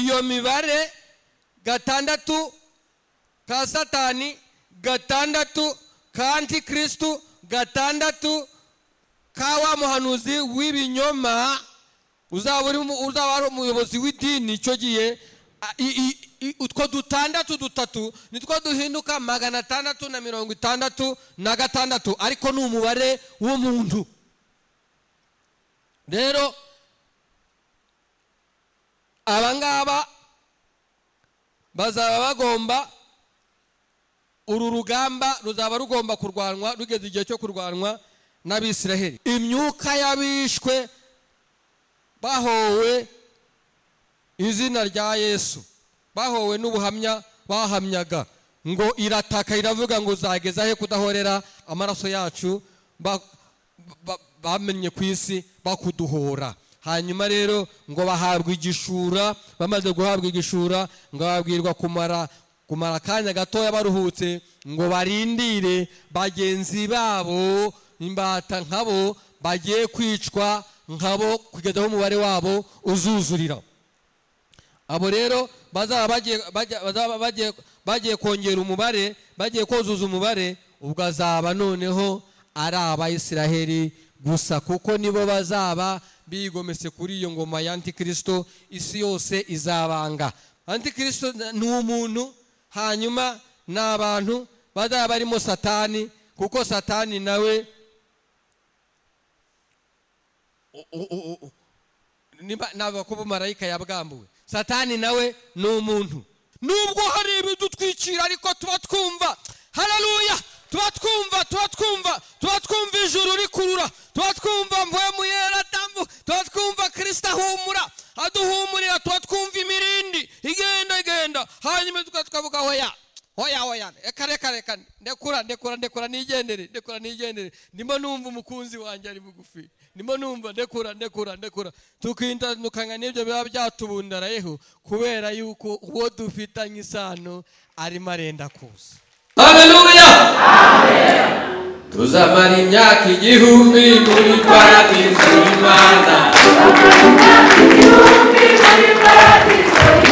iyo mibare gatandatu ka Satani, gatandatu ka Antikristo, gatandatu ka wa muhanuzi w'ibinyoma uzaba ari umuyobozi w'idini. Icyo gihe utwo dutandatu dutatu nitwo duhinduka 666, ariko ni umubare w'umuntu. Rero abangaba bazaba bagomba, uru rugamba ruzaba rugomba kurwanwa, rugeze igihe cyo kurwanwa n'Abisiraheli. Imyuka y'abishwe bahowe izina rya Yesu, bahowe n'ubuhamya bahamyaga, ngo irataka iravuga ngo uzageza he kudahorera amaraso yacu bamenye ku isi bakuduhora. Hanyuma rero ngo bahabwa igishura, bamaze guhabwa igishura ngo babwirwa kumara akanya gatoya baruhutse, ngo barindire bagenzi babo imbata nkabo bagiye kwicwa nkabo kugeza aho umubare wabo uzuzurira. Abo rero bazaba bagiye kongera umubare, bagiye kuzuza umubare, ubwo azaba noneho ari Abayisiraheli gusa, kuko nibo bazaba bigometse kuri iyo ngoma ya Antikristo. Isi yose izabanga. Antikristo ni umuntu, hanyuma n'abantu bazaba barimo Satani, kuko Satani nawe naba kuba marayika yabwambuwe. Satani nawe ni umuntu. Nubwo hari ibidutwikira, ariko tuba twumva, haleluya, tuba twumva ijuru rikurura, tuba twumva mpwemu yera tambu, tuba twumva Kristo ahumura aduhumurira, tuba twumva imirindi igenda, hanyuma tukavuga hoya reka ndekura nigendere, ndimo numva umukunzi wanjye ari bugufi, ndimo numva ndekura tukintandukanya n'ibyo biba byatubundarayeho, kubera yuko uwo dufitanye isano arimo arenda kuza. Haleluya, amen. Tuzamara imyaka 1000 muri paradiso y'Imana.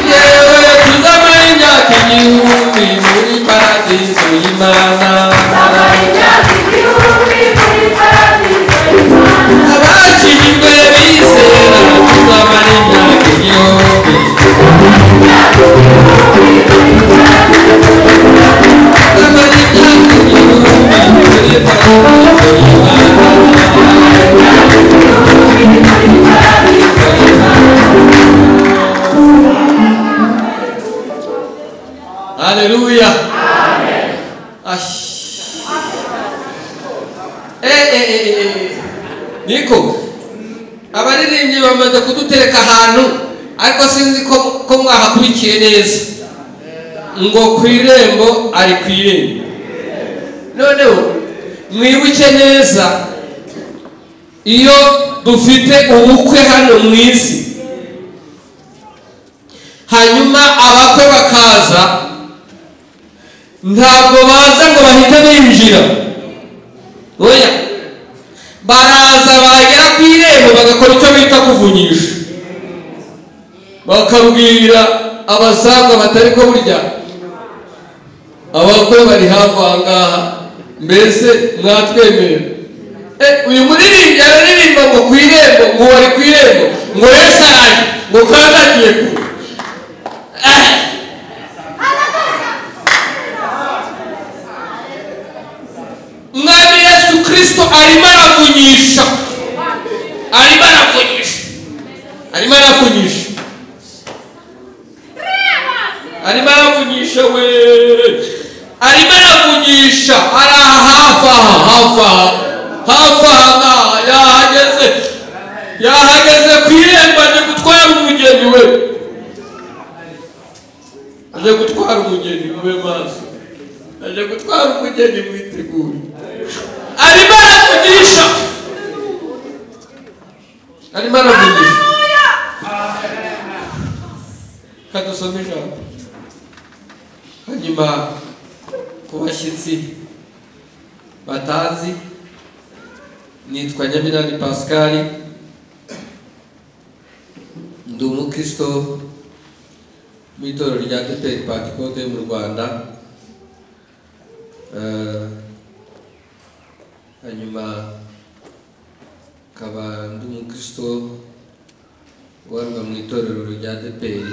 Yewe tuzamara imyaka 1000 muri paradiso y'Imana. Abakijijwe bizera tuzamara imyaka 1000. Haleluya, amen. Niko abaririmbyi bamaze kudutereka ahantu, ariko sinzi ko mwahakurikiye neza, ngo ku irembo ari ku irembo. Noneho mwibuke neza, iyo dufite ubukwe hano mu isi, hanyuma abakwe bakaza, ntabwo baza ngo bahite binjira, oya, baraza bagera ku irembo bagakora icyo bita kuvunyisha, bakabwira abasanga batari ko burya abakwe bari hafi aha ngaha, mbese mwatwemerera. Uyu muririmbyi araririmba ngo ku irembo, ngo wari ku irembo, ngo Yesu araje, ngo kandi agiye ku Mwami Yesu Kristo arimo aravunyisha we, arimo aravunyisha, ari hafi aha, yahageze ku irembo, aje gutwara umugeni we, aje gutwara umugeni we maso, aje gutwara umugeni mwiteguye, arimo aravunyisha. Kadusome ijambo. Hanyuma ku bashyitsi batazi, nitwa Nyabinani Pascal, ndi umukristo mu itorero rya ADEPR Pentecote mu Rwanda. Hanyuma kaba ndi umukristo warwa mu itorero rya ADEPR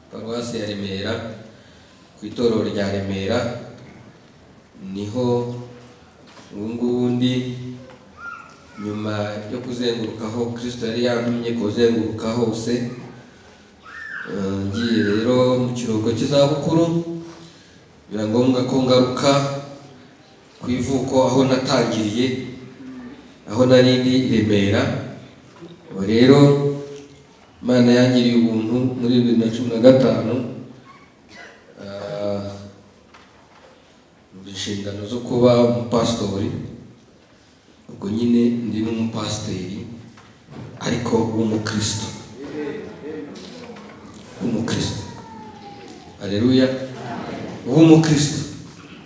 Paruwasi ya Remera, ku itorero rya Remera niho ubundi nyuma yo kuzengurukaho Kristo yari yantumye kuzenguruka hose. Ngiye rero mu kiruhuko cy'izabukuru biba ngombwa ko ngaruka ku ivuko aho natangiriye, aho nari ndi Remera. Rero Imana yangiriye ubuntu muri 2015 inshingano zo kuba umupasitori. Ubwo nyine ndi n'umupasiteri ariko w'umukristo. Haleluya. W'umukristo,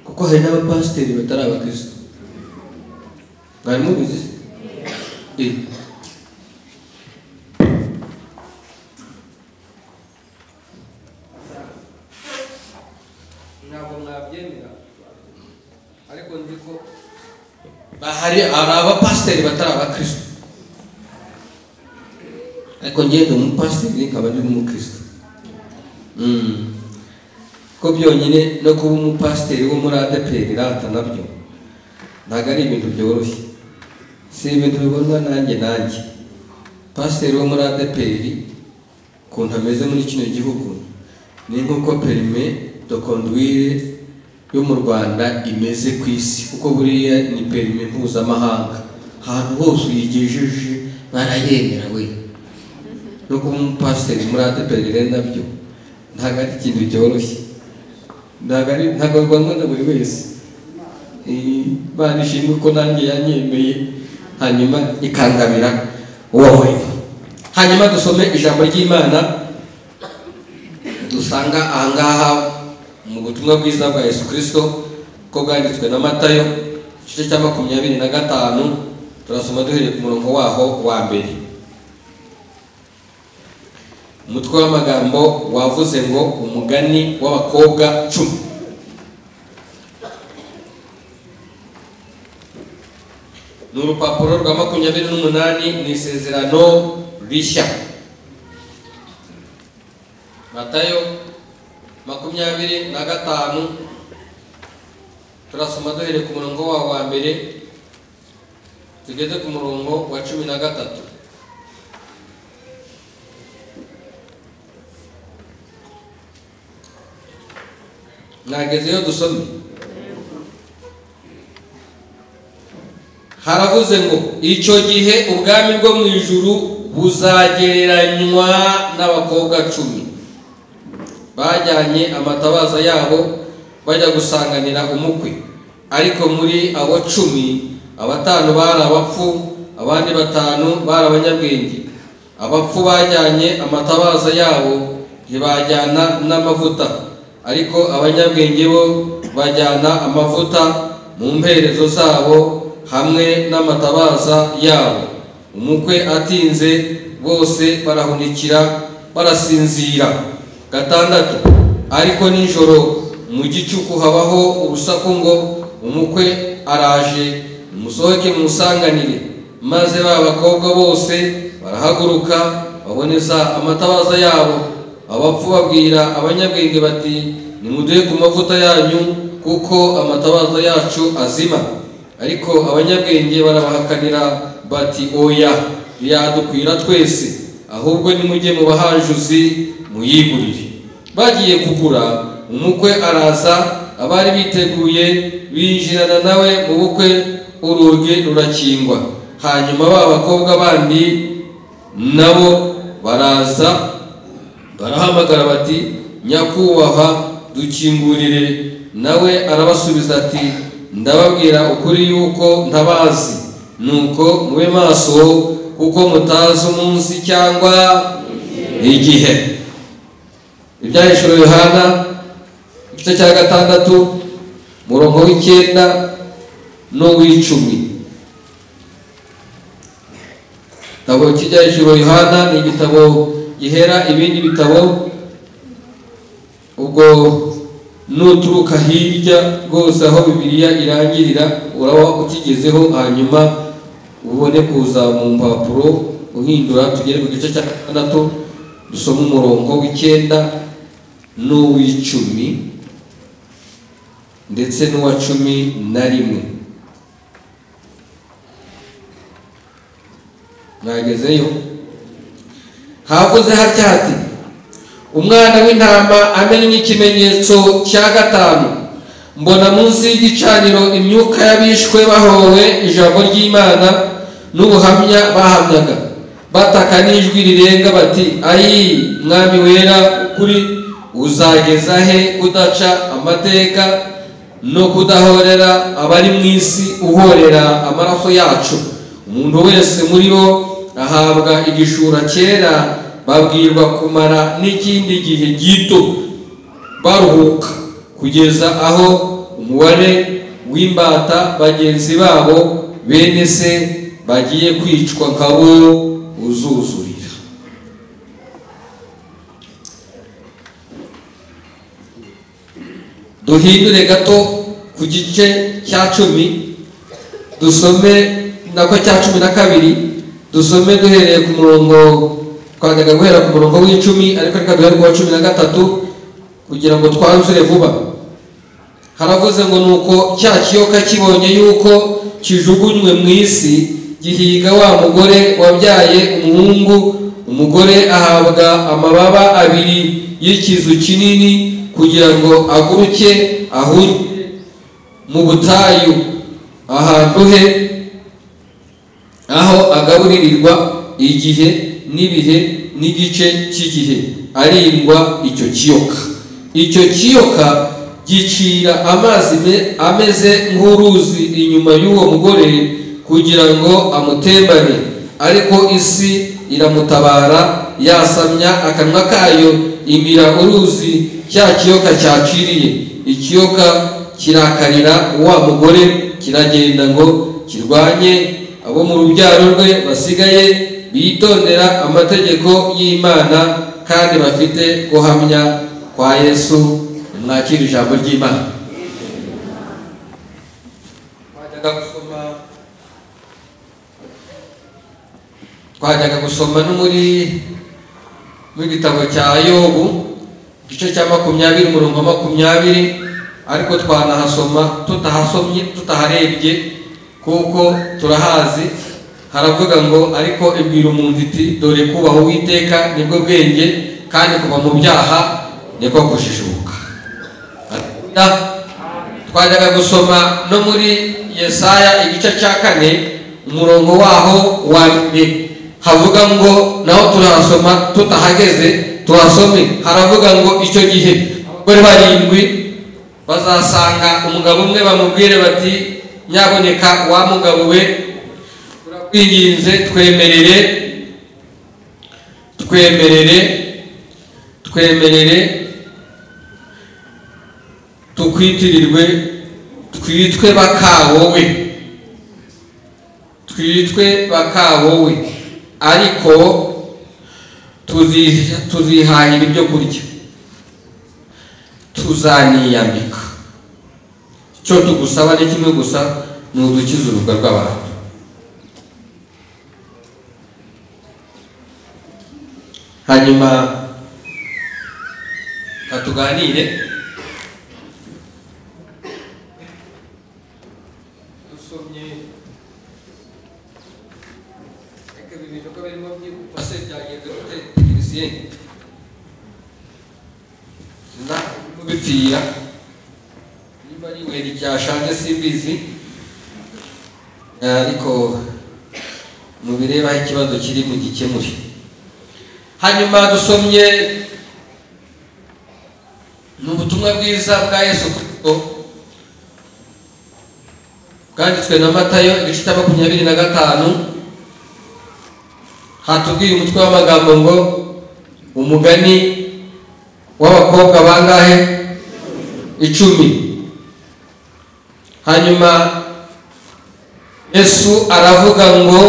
kuko hari n'abapasiteri batari abakristo. Mwari mubizi? Ntabwo mwabyemera, ariko ndiko bahari abapasiteri batari abakristo, ariko ngende umupasiteri nkaba ndi n'umukristo. Ko byonyine no kuba umupasiteri wo muri ADEPR rata nabyo ntabwo ari ibintu byoroshye, si ibintu bibonwa nanjye. Pasiteri wo muri ADEPR ukuntu ameze muri kino gihugu ni nk'uko perime de conduire yo mu Rwanda imeze ku isi, kuko buriya ni perime mpuzamahanga, ahantu hose uyigejeje barayemera we. No kuba umupasiteri muri ADEPR rero nabyo ntabwo ari ikintu cyoroshye, ntabwo bibonwa na buri wese. Imana ishimwe ko nanjye yanyemeye hanyuma ikangabira uwo murimo. Hanyuma dusome ijambo ry'Imana dusanga ahangaha mu butumwa bwiza bwa Yesu Kristo ko bwanditswe na Matayo igice cya 25. Turasoma duhereye ku murongo waho wa mbere. Umutwe w'amagambo wavuze ngo umugani w'abakobwa 10. Ni urupapuro rwa 28 ni isezerano rishya. Matayo 25 turasoma duhereye ku murongo waho wa mbere tugeze ku murongo wa 13. Nagezeyo dusome. Haravuze ngo icyo gihe ubwami bwo mu ijuru buzagereranywa n'abakobwa 10 bajyanye amatabaza yabo bajya gusanganira umukwe. Ariko muri abo 10 5 bari abapfu, abandi 5 bari abanyabwenge. Abapfu bajyanye amatabaza yabo ntibajyana n'amavuta, ariko abanyabwenge bo bajyana amavuta mu mperezo zabo hamwe n'amatabaza yabo. Umukwe atinze bose barahunikira barasinzira. 6 Ariko nijoro mu gicuku habaho urusaku ngo umukwe araje, musohoke musanganire. Maze ba bakobwa bose barahaguruka baboneza amatabaza yabo. Abapfu babwira abanyabwenge bati nimuduhe ku mavuta yanyu kuko amatabaza yacu azima. Ariko abanyabwenge barabahakanira bati oya, yadukwira twese, ahubwo nimujye mu bahanjuzi muyigurire. Bagiye kugura, umukwe araza, abari biteguye binjirana nawe mu bukwe, urugi rurakingwa. Hanyuma ba bakobwa bandi nabo baraza barahamagara bati nyakubahwa dukingurire. Nawe arabasubiza ati ndababwira ukuri yuko ntabazi, nuko mube maso kuko mutazi umunsi cyangwa igihe. Ibyahishuriwe Yohana igice cya 6 murongo w'9 no w'10. Igitabo cy'ibyahishuriwe Yohana ni igitabo gihera ibindi bitabo ubwo nuturuka hirya rwose aho Bibiliya irangirira uraba ukigezeho, hanyuma ubone kuza mu mpapuro uhindura tugere ku gice cya 6 dusoma umurongo w'9 n'uw'10 ndetse n'uwa 11. Mwagezeyo? Havuze hatya hati, umwana w'intama amenye ikimenyetso cya 5, mbona munsi y'igicaniro imyuka y'abishwe bahowe ijambo ry'Imana n'ubuhamya bahamyaga, bataka n'ijwi rirenga bati, ayi mwami wera ukuri, uzageza he kudaca amateka no kudahorera abari mu isi uhorera amaraso yacu? Umuntu wese muri bo ahabwa igishura cyera, babwirwa kumara n'ikindi gihe gito baruhuka, kugeza aho umubare w'imbata bagenzi babo bene se bagiye kwicwa nkabo uzuzurira. Duhindure gato ku gice cya 10 dusome nako cya 12, dusome duhereye ku murongo, twajyaga guhera ku murongo w'10 ariko reka duhere ku wa 13 kugira ngo twanzure vuba. Haravuze ngo nuko cya kiyoka kibonye yuko kijugunywe mu isi, gihiga wa mugore wabyaye umuhungu. Umugore ahabwa amababa 2 y'ikizu kinini kugira ngo aguruke ahunge mu butayu ahantu he, aho agaburirirwa igihe n'ibihe n'igice cy'igihe, arindwa icyo kiyoka. Icyo kiyoka gicira amazi ameze nk'uruzi inyuma y'uwo mugore kugira ngo amutembane, ariko isi iramutabara, yasamya akanwa kayo imira uruzi cya kiyoka cyaciriye. Ikiyoka kirakarira wa mugore, kiragenda ngo kirwanye abo mu rubyaro rwe basigaye bitondera amategeko y'Imana kandi bafite guhamya kwa Yesu. Mwakira ijambo ry'Imana. Twajyaga gusoma no muri gitabo cya Yobu igice cya 20 umurongo 20, ariko twanahasoma tutahasomye tutaharebye kuko turahazi. Haravuga ngo, ariko ibwira umuntu iti, dore kubaha Uwiteka nibwo bwenge, kandi kuva mu byaha niko kujijuka. Twajyaga gusoma no muri Yesaya igice cya 4 umurongo waho wa 1, havuga ngo, naho turahasoma tutahageze tuhasome. Haravuga ngo icyo gihe abagore 7 bazasanga umugabo umwe, bamubwire bati, nyaboneka wa mugabo we, turakwinginze twemerere tukwitirirwe, twitwe bakawowe, ariko tuzihahira ibyo kurya, tuzaniyambika. Icyo tugusaba ni kimwe gusa, ni udukiza uruga rw'abantu. Hanyuma katuganire dusomye ibintu ko barimo by'upase byagenze gute Christien na kubipfira nimba ari weri cyashanje simbizi, ariko mubireba ikibazo kiri mu gikemuri. Hanyuma dusomye n'ubutumwa bwiza bwa Yesu Kristo bwanditswe na Matayo igice cya 25. Hatubwiye umutwe w'amagambo ngo, umugani w'abakobwa bangahe? 10. Hanyuma Yesu aravuga ngo,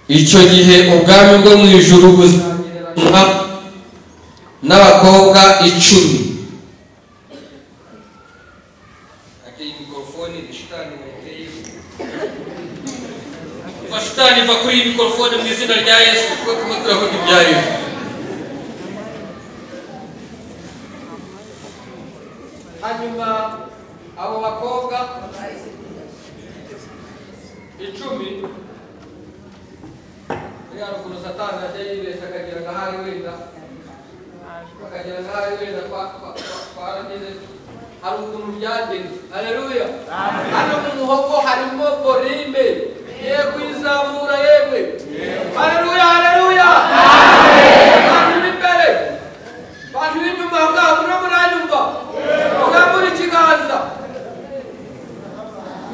icyo gihe ubwami bwo mu ijuru buzagereranywa n'abakobwa 10. Mikrofoni shitani weteye. Shitani va kuri mikrofoni mu izina rya Yesu kuko turavuga ibya Yesu. Hanyuma abo bakobwa 10 ya rukuru Satani ajya yibeshya akagira ngahari wenda twarageze hari ukuntu byagenze. Haleluya. Hano mu muhogo harimo volume ye kwizamura yemwe. Haleluya, haleluya. Abantu b'imbere, abantu b'inyuma ngabo muranyumva, muri kiganza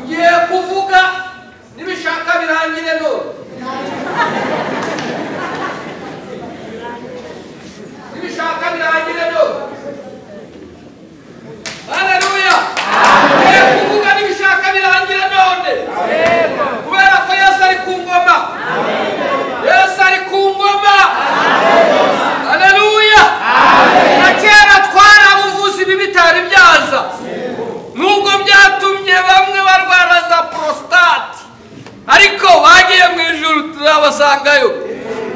ngiye kuvuga nibishaka birangire none. Nibishaka birangire none. Haleluya. Ngiye kuvuga nibishaka birangire none. Kubera ko Yesu ari ku ngoma. Yesu ari ku ngoma. Haleluya. Na kera twarabuvuzi bibitari byaza. Nubwo byatumye bamwe barwara za prostate. Ariko bagiye mu ijuru turabasangayo.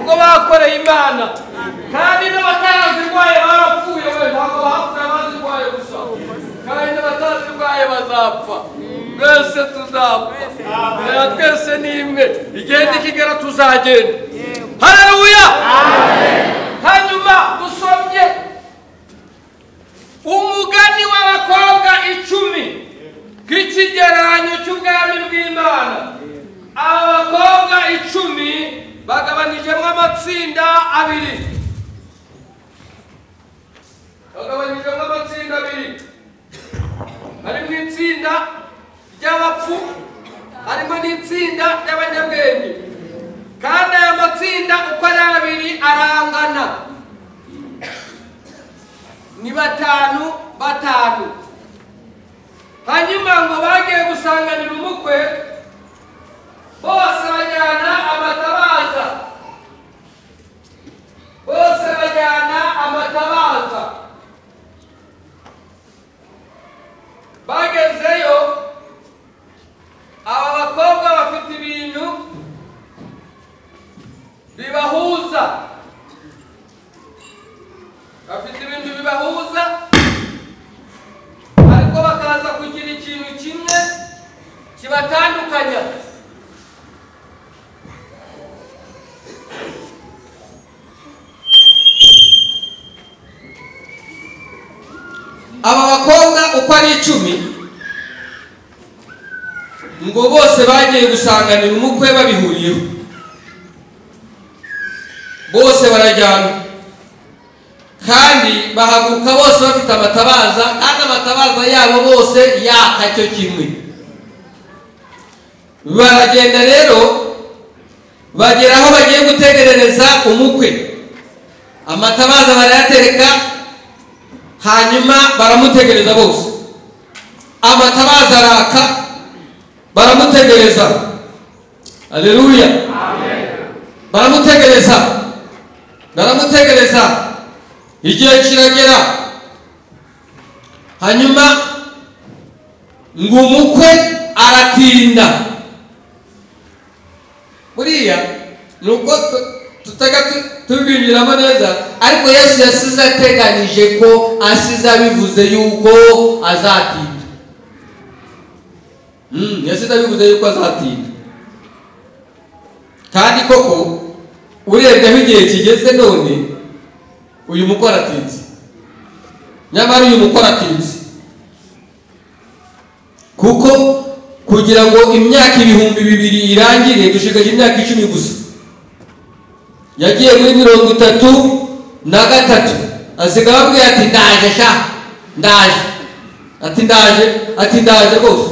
Ubwo bakoreye Imana. Kandi n'abatazirwaye barapfuye we ntabwo bapfuye bazirwaye gusa. Kandi n'abatazirwaye bazapfa. Twese tuzapfa. Twese ni imwe. Igihe nikigera tuzagenda. Haleluya. Hanyuma dusomye umugani w'abakobwa 10 k'ikigereranyo cy'ubwami bw'Imana. Abakobwa 10 bagabanijemo amatsinda 2. Harimo itsinda ry'abapfu, harimo n'itsinda ry'abanyabwenge. Kandi aya matsinda uko ari 2 arangana. Ni 5. Hanyuma ngo bagiye gusanganira umukwe, bose bajyana amatabaza. Bagezeyo aba bakobwa bafite ibintu bibahuza. Ariko bakaza kugira ikintu kimwe kibatandukanya. Aba bakobwa uko ari 10 ngo bose bagiye gusanganira umukwe babihuriyeho. Bose barajyana kandi bahaguruka bose bafite amatabaza, kandi amatabaza yabo bose yaka cyo kimwe. Baragenda rero bagera aho bagiye gutegerereza umukwe. Amatabaza barayatereka, hanyuma baramutegereza bose. Amatabaza araka, baramutegereza. Haleluya. Amen. Baramutegereza. Igihe kiragera, hanyuma ngo umukwe aratinda. Buriya nuko tutaga tubinjiramo neza, ariko Yesu yasize ateganije ko asize abivuze yuko azatinda. Yasize abivuze yuko azatinda. Kandi koko urebye igihe kigeze none uyu mukwe aratinze. Nyamara uyu mukwe aratinze kuko kugira ngo imyaka 2,000 irangire dushigaje imyaka 10 gusa. Yagiye muri 33 asigaye abwira ati ndaje rwose.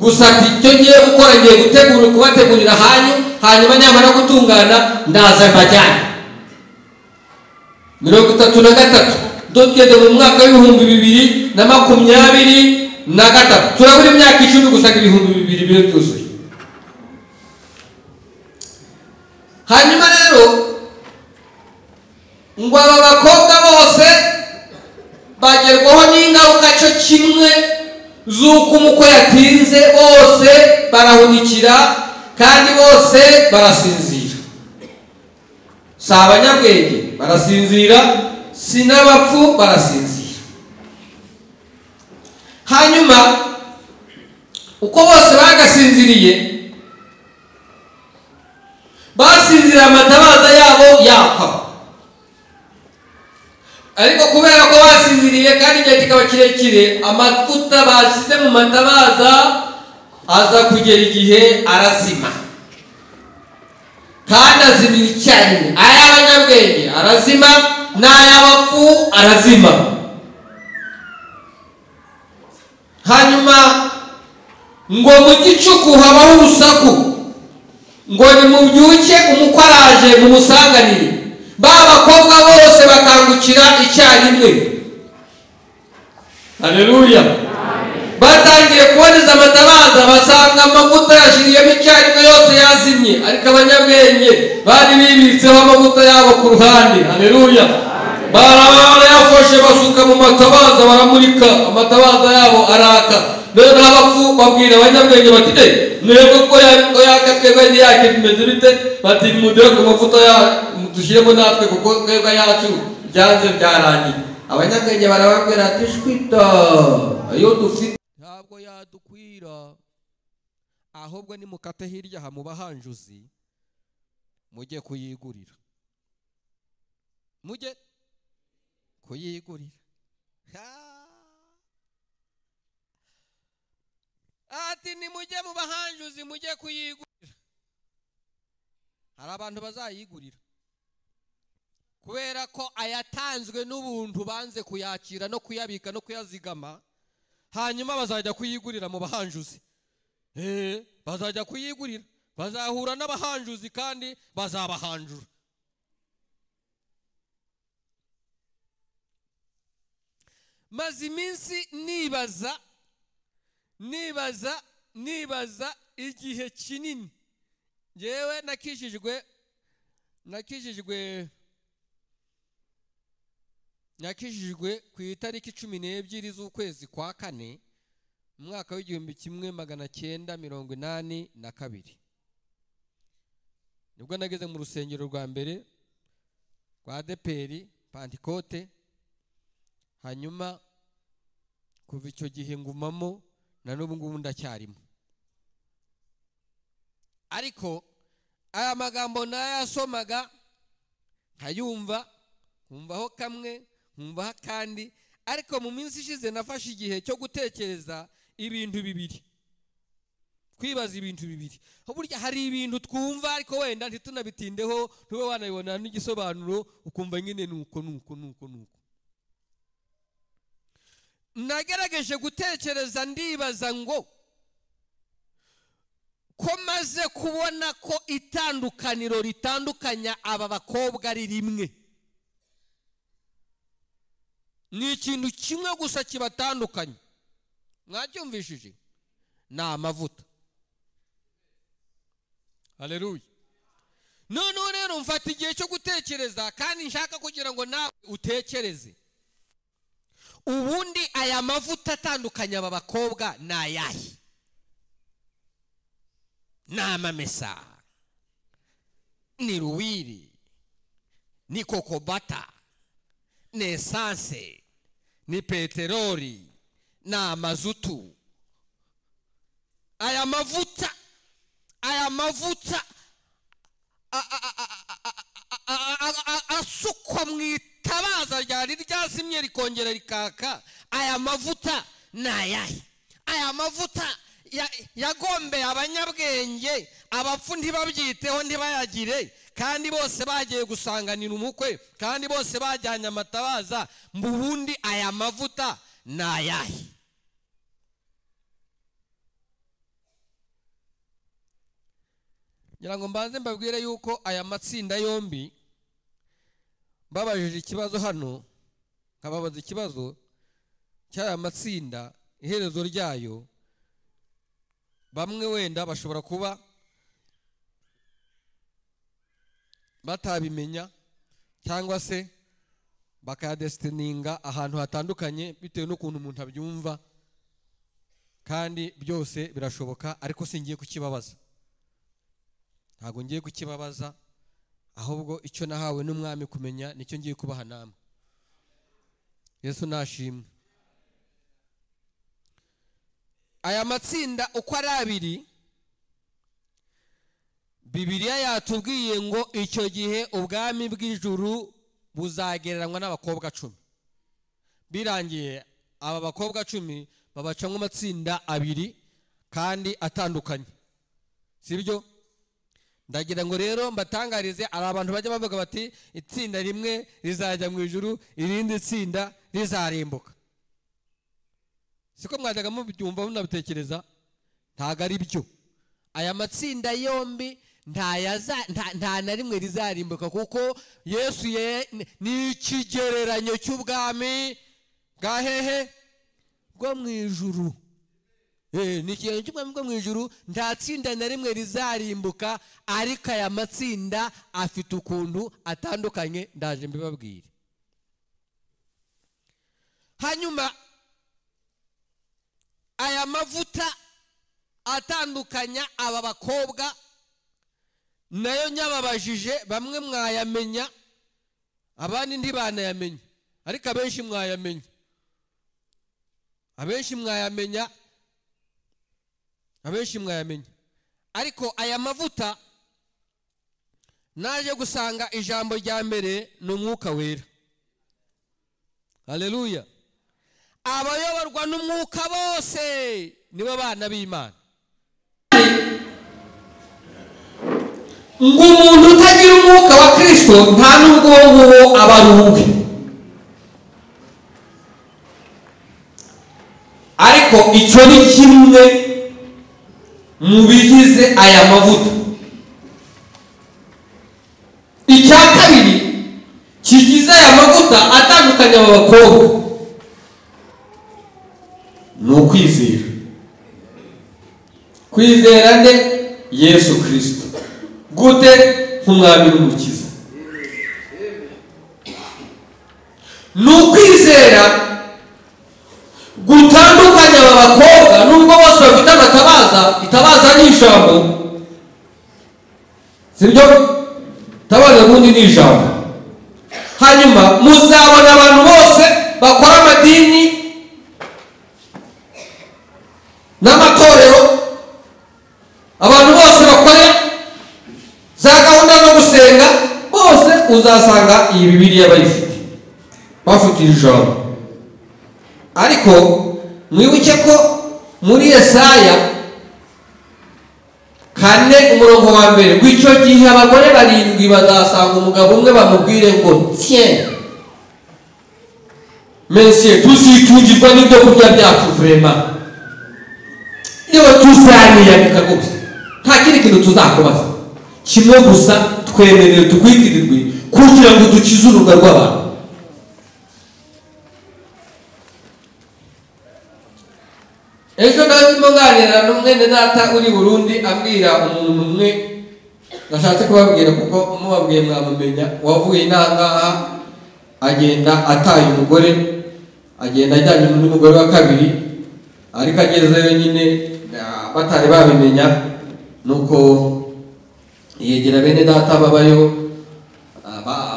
Gusa ati cyo ngiye gukora, ngiye kubategurira hanyuma nyamara gutungana ndaza mbajyana. 33 dogende mu mwaka w'2023 turabura imyaka 10 gusa 2,000 bire byuzuye. Hanyuma rero ngo aba bakobwa bose bagerwaho n'ingaruka cyo kimwe z'uko umukwe yatinze, bose barahunikira kandi bose barasinzira. Si abanyabwenge barasinzira, si n'abapfu barasinzira. Hanyuma uko bose bagasinziriye, basinzira amatabaza yabo yaka. Ariko kubera ko basinziriye kandi igihe kikaba kirekire, amavuta bashyize mu matabaza aza kugera igihe arazima, kandi azimira icyarimwe. Ay'abanyabwenge arazima, n'ay'abapfu arazima. Hanyuma ngo mu gicuku habaho urusaku, ngo nimubyuke umukwe araje mumusanganire. Ba bakobwa bose bakangukira icyarimwe. Haleluya. Batangiye kuboneza amatabaza, basanga amavuta yashiriyemo icyarimwe yose yazimye, ariko abanyabwenge bari bibitseho amavuta yabo ku ruhande. Haleluya. Barayafashe basuka mu matabaza, baramurika, amatabaza yabo araka. None abapfu babwira abanyabwenge bati mwebwe ko yaka twebwe ntiyake bimeze bite? Bati mudire ku mavuta ya dushyiremo natwe kuko twebwe yacu byanze byarangiye. Abanyabwenge barababwira ati shwita, ayo dufite ntabwo yadukwira, ahubwo nimukate hirya ha mu bahanjuzi mujye kuyigurira, mujye kuyigurira. Ati nimujye mu bahanjuzi mujye kuyigurira. Hari abantu bazayigurira kubera ko ayatanzwe n'ubuntu banze kuyakira no kuyabika no kuyazigama, hanyuma bazajya kuyigurira mu bahanjuzi. Bazajya kuyigurira, bazahura n'abahanjuzi kandi bazabahanjura. Maze iminsi nibaza igihe kinini. Jewe nakijijwe ku itariki 12 z'ukwezi kwa 4 mu mwaka w'1982. Nibwo nageze mu rusengero rwa mbere rwa ADEPR Pentecote. Hanyuma kuva icyo gihe ngumamo na n'ubu ngubu ndacyarimo. Ariko aya magambo nayasomaga nkayumva, nkumvaho kamwe, nkumvaho kandi. Ariko mu minsi ishize nafashe igihe cyo gutekereza ibintu bibiri, kwibaza ibintu bibiri. Burya hari ibintu twumva ariko wenda ntitunabitindeho, ntube wanabibona n'igisobanuro ukumva nyine nuko. Nagerageje gutekereza ndibaza ngo ko maze kubona ko itandukaniro ritandukanya aba bakobwa ari rimwe. Ni ikintu kimwe gusa kibatandukanye. Mwacyumvishije? Ni amavuta. Haleluya. None rero mfata igihe cyo gutekereza kandi nshaka kugira ngo nawe utekereze. Ubundi aya mavuta atandukanya aba bakobwa ni ayahe? Ni amamesa, ni ruwiri, ni kokobata, ni esanse, ni peteroli, ni amazutu. Aya mavuta asukwa mu itabaza ryari ryazimye rikongera rikaka. Aya mavuta ni ayahe? Aya mavuta yagombeye abanyabwenge, abapfu ntibabyiteho ntibayagire, kandi bose bagiye gusanganira umukwe, kandi bose bajyanye amatabaza. Mu bundi aya mavuta ni ayahe? ngira ngo mbanze mbabwire yuko aya matsinda yombi babajije ikibazo hano, nkababaza ikibazo cy'aya matsinda, iherezo ryayo bamwe wenda bashobora kuba batabimenya cyangwa se bakayadestininga ahantu hatandukanye bitewe n'ukuntu umuntu abyumva, kandi byose birashoboka, ariko singiye kukibabaza. Ntago ngiye kukibabaza, ahubwo icyo nahawe n'umwami kumenya nicyo ngiye kubaha namwe. Yesu nashimwe. Aya matsinda uko ari abiri, Bibiliya yatubwiye ngo icyo gihe ubwami bw'ijuru buzagereranywa n'abakobwa 10. Birangiye aba bakobwa 10 babacamo amatsinda abiri kandi atandukanye, sibyo? Ndagira ngo rero mbatangarize, ari abantu bajya bavuga bati itsinda rimwe rizajya mu ijuru, irindi tsinda rizarimbuka. Siko mwajyaga mubyumva munabitekereza? Ntago ari byo. Aya matsinda yombi nta na rimwe rizarimbuka, kuko Yesu ni ikigereranyo cy'ubwami bwa hehe? Bwo mu ijuru. Ni ikigereranyo cy'ubwami bwo mu ijuru. Nta tsinda na rimwe rizarimbuka, ariko aya matsinda afite ukuntu atandukanye, ndaje mbibabwire. Hanyuma aya mavuta atandukanya aba bakobwa nayo nyababajije, bamwe mwayamenya abandi ntibanayamenya, ariko abenshi mwayamenya. Ariko aya mavuta naje gusanga ijambo rya mbere ni umwuka wera. Haleluya. Abayoborwa n'umwuka bose nibo bana b'Imana. Ngo umuntu utagira umwuka wa Kristo nta nubwo uwo aba ari uwe. Ariko icyo ni kimwe mu bigize aya mavuta. Icya kabiri kigize aya mavuta atandukanye aba bakobwa ni ukwizera. Kwizera nde? Yesu Kristo. Gute? Nk'umwami n'umukiza. Ni ukwizera gutandukanya aba bakobwa, nubwo bose bafite itabaza ni ijambo, sibyo? Tabaza ubundi ni ijambo. Hanyuma muzabona abantu bose bakora amadini n'amatorero, abantu bose bakora za gahunda zo gusenga, bose uzasanga iyi Bibiliya bayifite, bafite ijambo. Ariko mwibuke ko muri Yesaya 4:1 gw'icyo gihe abagore 7 bazasanga umugabo umwe bamubwire ngo tiens monsieur tuzitungirwa n'ibyo kurya byacu vraiment, iyo tuzaniyandika rwose nta kindi kintu tuzakubaza, kimwe gusa twemerere tukwitirirwe kugira ngo dukize uruga rw'abantu. Ejo ndimo nganira n'umwene data uri Burundi, ambwira umuntu umwe nashatse kubabwira kuko mubabwiye mwamumenya, wavuye inangaha agenda ataye umugore, agenda ajyanye n'umugore wa kabiri, ariko agezeyo nyine batari babimenya, nuko yegera bene data babayo,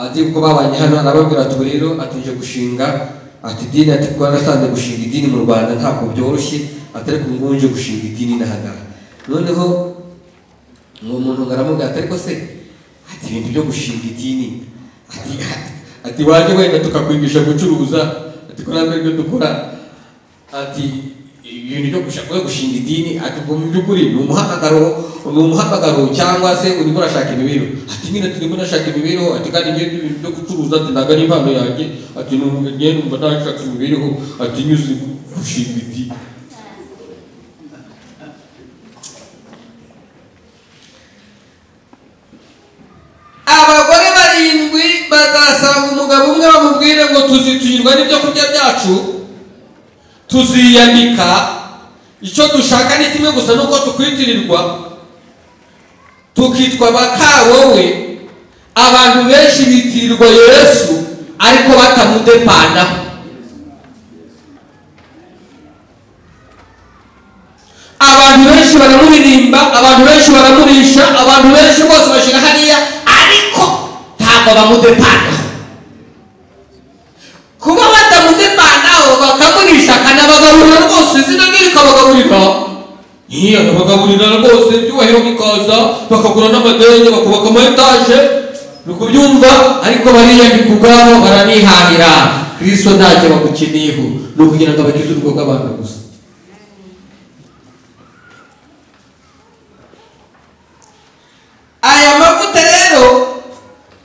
azi ko babanye hano, arababwira ati rero atuje gushinga ati dini, ati ko nasanze gushinga idini mu Rwanda ntabwo byoroshye, atari kungunje gushinga idini n'ahagara. Noneho ngo umuntu ngaramubwira ati ariko se ati ibintu byo gushinga idini, ati waje wenda tukakwigisha gucuruza, ati ko namwe byo dukora, ati ibintu byo gushinga idini, ati mu by'ukuri ni umuhamagaro cyangwa se urimo urashaka imibereho. Ati nyine turimo nashaka imibereho, ati kandi ibintu byo gucuruza ati ntago ari impano yanjye, ati n'umugeni numva nashaka imibereho, ati nyuze gushinga idini. Abagore 7 bazasanga umugabo umwe bamubwire ngo tuzitungirwa n'ibyo kurya byacu, tuziyandika, icyo dushaka ni kimwe gusa, nuko tukwitirirwa tukitwa bakawowe. Abantu benshi bitirirwa Yesu ariko batamudepanaho. Abantu benshi baramuririmba, abantu benshi baramurisha, abantu benshi bose bashira hariya, ariko ntabwo bamudepanaho. Kuba batamudepanaho bakamurisha akanabagaburira rwose, izina rye rikabagaburira, iyo akabagaburira rwose, ibyubahiro bikaza, bakagura n'amadege, bakubaka ama etaje, ni kubyumva, ariko bariya ni kubwabo baranihahira. Kristo ntacyo bamukiniyeho, ni ukugira ngo abakize ubwo bw'abantu gusa. Aya mavuta rero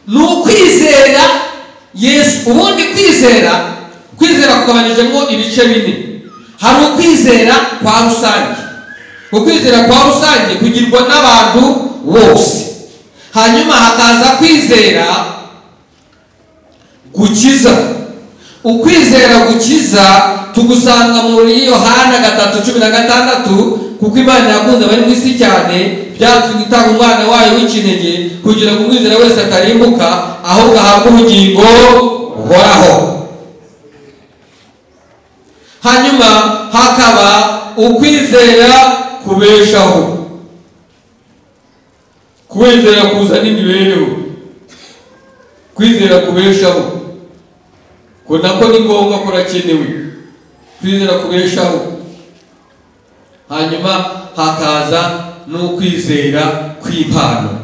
ni ukwizera Yesu. Ubundi kwizera kugabanijemo ibice bine. Hari ukwizera kwa rusange. Ukwizera kwa rusange kugirwa n'abantu bose. Hanyuma hakaza kwizera gukiza. Ukwizera gukiza tugusanga muri Yohana 3:16, kuko Imana yakunze abari mu isi cyane byatumye itanga umwana wayo w'ikinege kugira ngo umwizera wese atarimbuka ahubwo ahabwe ubugingo buhoraho. Hanyuma hakaba ukwizera kubeshaho. Kwizera kuzana imibereho, kwizera kubeshaho, ko nako ni ngombwa kurakenewe. Kwizera kubeshaho. Hanyuma hakaza n'ukwizera kw'impano.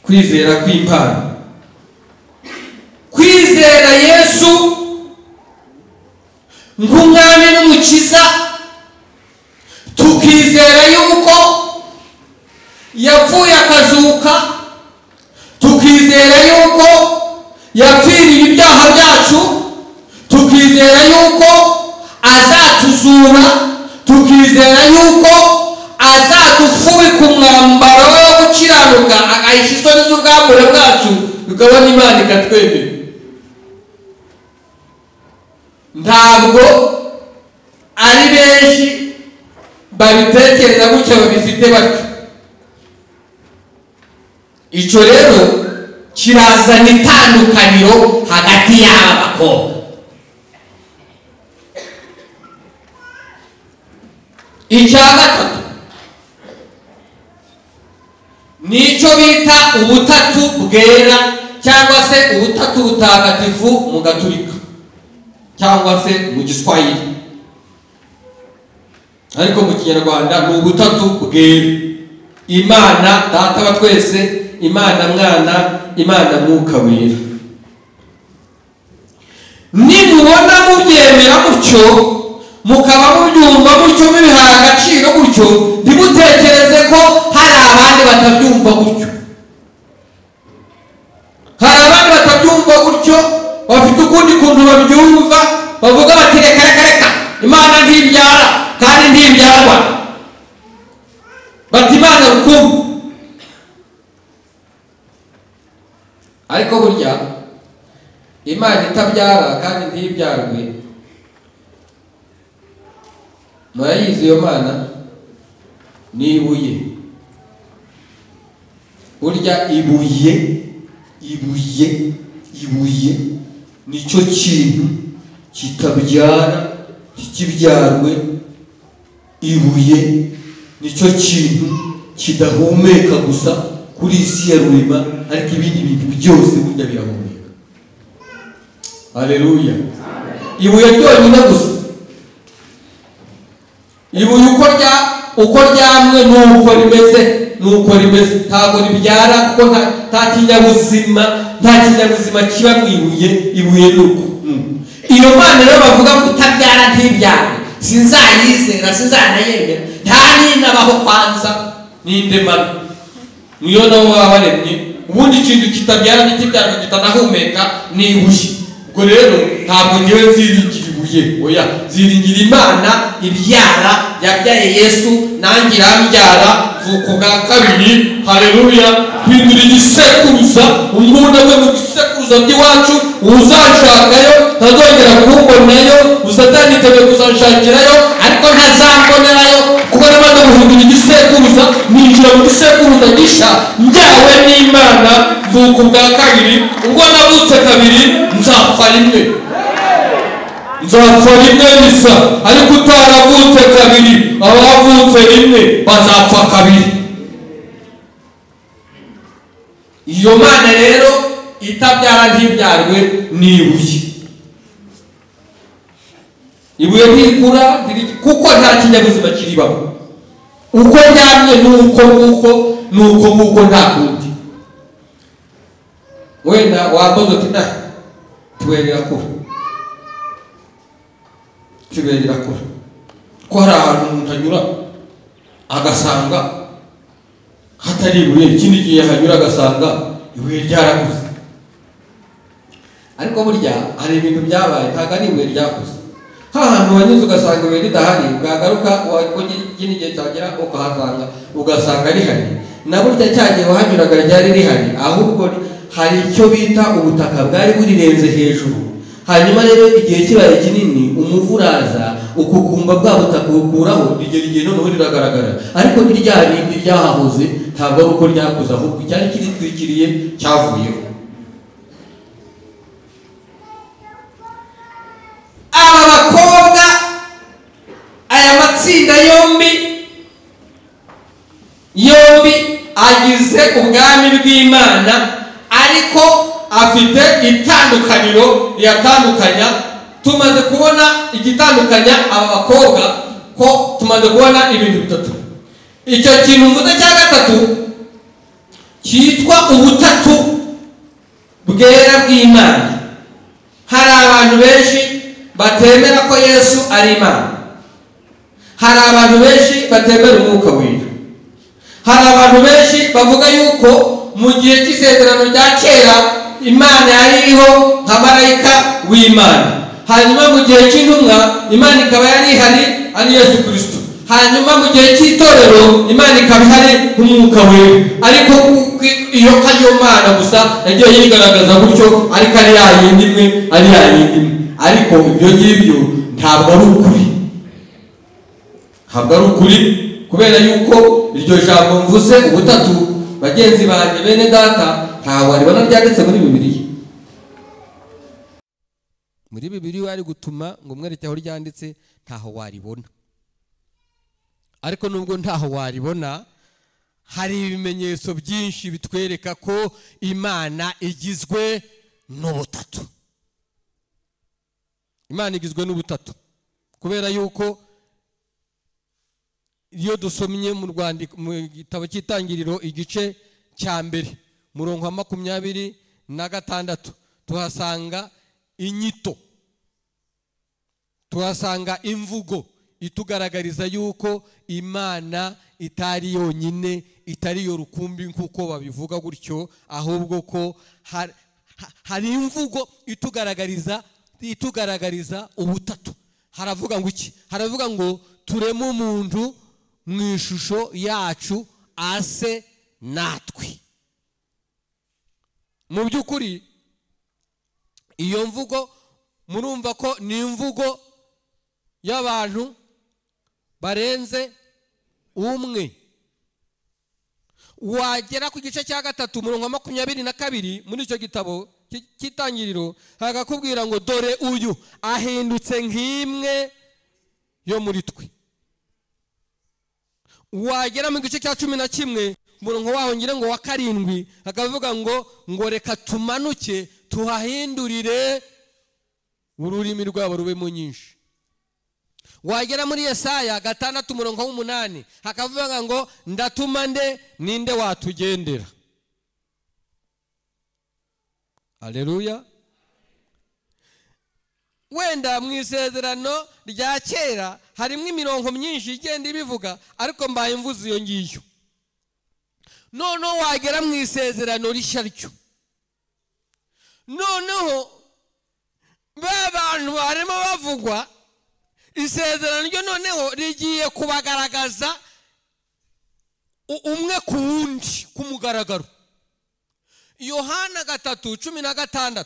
Kwizera kw'impano, kwizera Yesu nk'umwami n'umukiza, tukizera yuko yapfuye akazuka, tukizera yuko yapfiriye ibyaha byacu, tukizera yuko azatuzura, tukizera yuko azadufubika umwambaro wo gukiranuka, agahisha isoni z'ubwambure bwacu, tukabona Imana ikatwemera. Ntabwo ari benshi babitekereza gutya, babifite batyo. Icyo rero kirazana itandukaniro hagati y'aba bakobwa. Icya gatatu nicyo bita ubutatu bwera, cyangwa se ubutatu butagatifu mu Gatolika, cyangwa se mu Giswahili, ariko mu Kinyarwanda ni ubutatu bwera. Imana Data wa twese, Imana Mwana, Imana Mwuka Wera. Nimubona mubyemera mutyo, mukaba mubyumva mutyo, mubihaye agaciro gutyo, ntimutekereze ko hari abandi batabyumva gutyo. Hari abandi batabyumva gutyo, bafite ukundi kuntu babyumva, bavuga bati reka reka reka, Imana ntibyara kandi ntibyarwa, bati Imana rukumbi. Ariko burya Imana itabyara kandi ntibyarwe, murayizi iyo Mana ni ibuye. Burya ibuye nicyo kintu kitabyara kikibyarwe. Ibuye nicyo kintu kidahumeka gusa kuri isi ya rurema, ariko ibindi bintu byose burya birahumeka. Haleluya. Ibuye ryonyine gusa, ibuye uko ryamwe nuko rimeze, ntabwo ribyara, kuko nta kinyabuzima kiba mu ibuye nuko. Iyo Mana rero bavuga ngo itabyara ntibyara, sinzayizera, sinzanayemera, nta ninabaho kwanza n'indemano. Niyo nabo babaremye. Ubundi ikintu kitabyara ntikibyara kitanahumeka ni ibuye. Ubwo rero ntabwo ngewe nziringira ibuye, oya, ziringira Imana ibyara, yabyaye Yesu, nanjye irambyara, vuka bwa kabiri. Haleluya. Hindura igisekuruza, umuntu we mu gisekuruza by'iwacu, uzanshakayo ntazongera kumbonayo, Satani yiteguye kuzanshakirayo, ariko ntazambonerayo, kuko namaze guhindura igisekuruza ninjira mu gisekuruza gisha njyawe n'Imana mvuka ubwa kabiri. Ubwo navutse kabiri nzapfa rimwe, nzapfa rimwe bisa. Ariko utaravutse kabiri, abavutse rimwe bazapfa kabiri. Iyo Mana rero itabyara ntibyarwe n'ibuye. Ibuye ntikura kuko nta kinyabuzima kiribaho. Uko ryamye nuko nta kundi. Wenda wabozo tina tuwerera ko ko hari ahantu umuntu anyura agasanga hatari ibuye, ikindi gihe hanyura agasanga ibuye ryarakuze. Ariko burya hari ibintu byabaye ntago ari ibuye ryakuze. Hantu wanyuze ugasanga ibuye ridahari, bwagaruka ikindi gihe cyagera ukahasanga ugasanga rihari. Na burya cyagiye wahanyuraga ryari rihari, ahubwo hari icyo bita ubutaka bwari burirenze hejuru. Hanyuma rero igihe kibaye kinini umuvu uraza ukukumba bwa butaka ukuraho, igihe noneho riragaragara. Ariko ntiryarindi ryahahoze ntabwo ari uko ryakuze, ahubwo cyari kiritwikiriye cyavuyeho. Aba bakobwa, aya matsinda yombi agize ubwami bw'Imana, ariko afite itandukaniro riyatandukanya. Tumaze kubona igitandukanya aba bakobwa ko tumaze kubona ibintu bitatu. Icyo kintu mvuze cya gatatu cyitwa ubutatu bwera bw'Imana. Hari abantu benshi batemera ko Yesu ari Imana. Hari abantu benshi batemera umwuka wera. Hari abantu benshi bavuga yuko mu gihe cy'isezerano rya kera Imana yari iriho nka marayika w'Imana. Hanyuma mu gihe cy'intumwa Imana ikaba yari ihari ari Yesu Kristo. Hanyuma mu gihe cy'itorero Imana ikaba ihari nk'umwuka wera. Ariko iyo Mana gusa yagiye yigaragaza gutyo, ariko ari yayindi imwe, ari yayindi imwe. Ariko ibyo ngibyo ntabwo ari ukuri, kubera yuko iryo jambo mvuze ubutatu, bagenzi banjye bene data, ntawe waribona ryanditse muri Bibiliya. Muri Bibiliya wari gutuma ngo mwereke aho ryanditse, ntaho waribona. Ariko nubwo ntaho waribona, hari ibimenyetso byinshi bitwereka ko Imana igizwe n'ubutatu. Imana igizwe n'ubutatu, kubera yuko iyo dusomye mu gitabo cy'Itangiriro igice cya mbere murongo wa 26 tuhasanga inyito, tuhasanga imvugo itugaragariza yuko Imana itari yonyine, itari yo rukumbi nkuko babivuga gutyo, ahubwo ko hari imvugo itugaragariza ubutatu. Haravuga ngo iki? Haravuga ngo tureme umuntu mu ishusho yacu ase natwe. Mu by'ukuri iyo mvugo murumva ko ni imvugo y'abantu barenze umwe. Wagera ku gice cya gatatu murongo wa 22 muri icyo gitabo cy'Itangiriro, hagakubwira ngo dore uyu ahindutse nk'imwe yo muri twe. Wagera mu gice cya 11 murongo waho ngira ngo wa 7 hakavuga ngo reka tumanuke tuhahindurire ururimi rwabo rube mu nyinshi. Wagera muri Yesaya 6 murongo wa 8 hakavuga ngo ndatuma ninde watugendera. Haleluya. Wenda mu isezerano rya kera harimo imirongo myinshi igenda ibivuga, ariko mbaye mvuze iyo ngiyo. Noneho wagera mu isezerano rishya ryo, noneho b'abantu barimo bavugwa, isezerano ryo noneho rigiye kubagaragaza umwe ku wundi ku mugaragaro. Yohana 3:16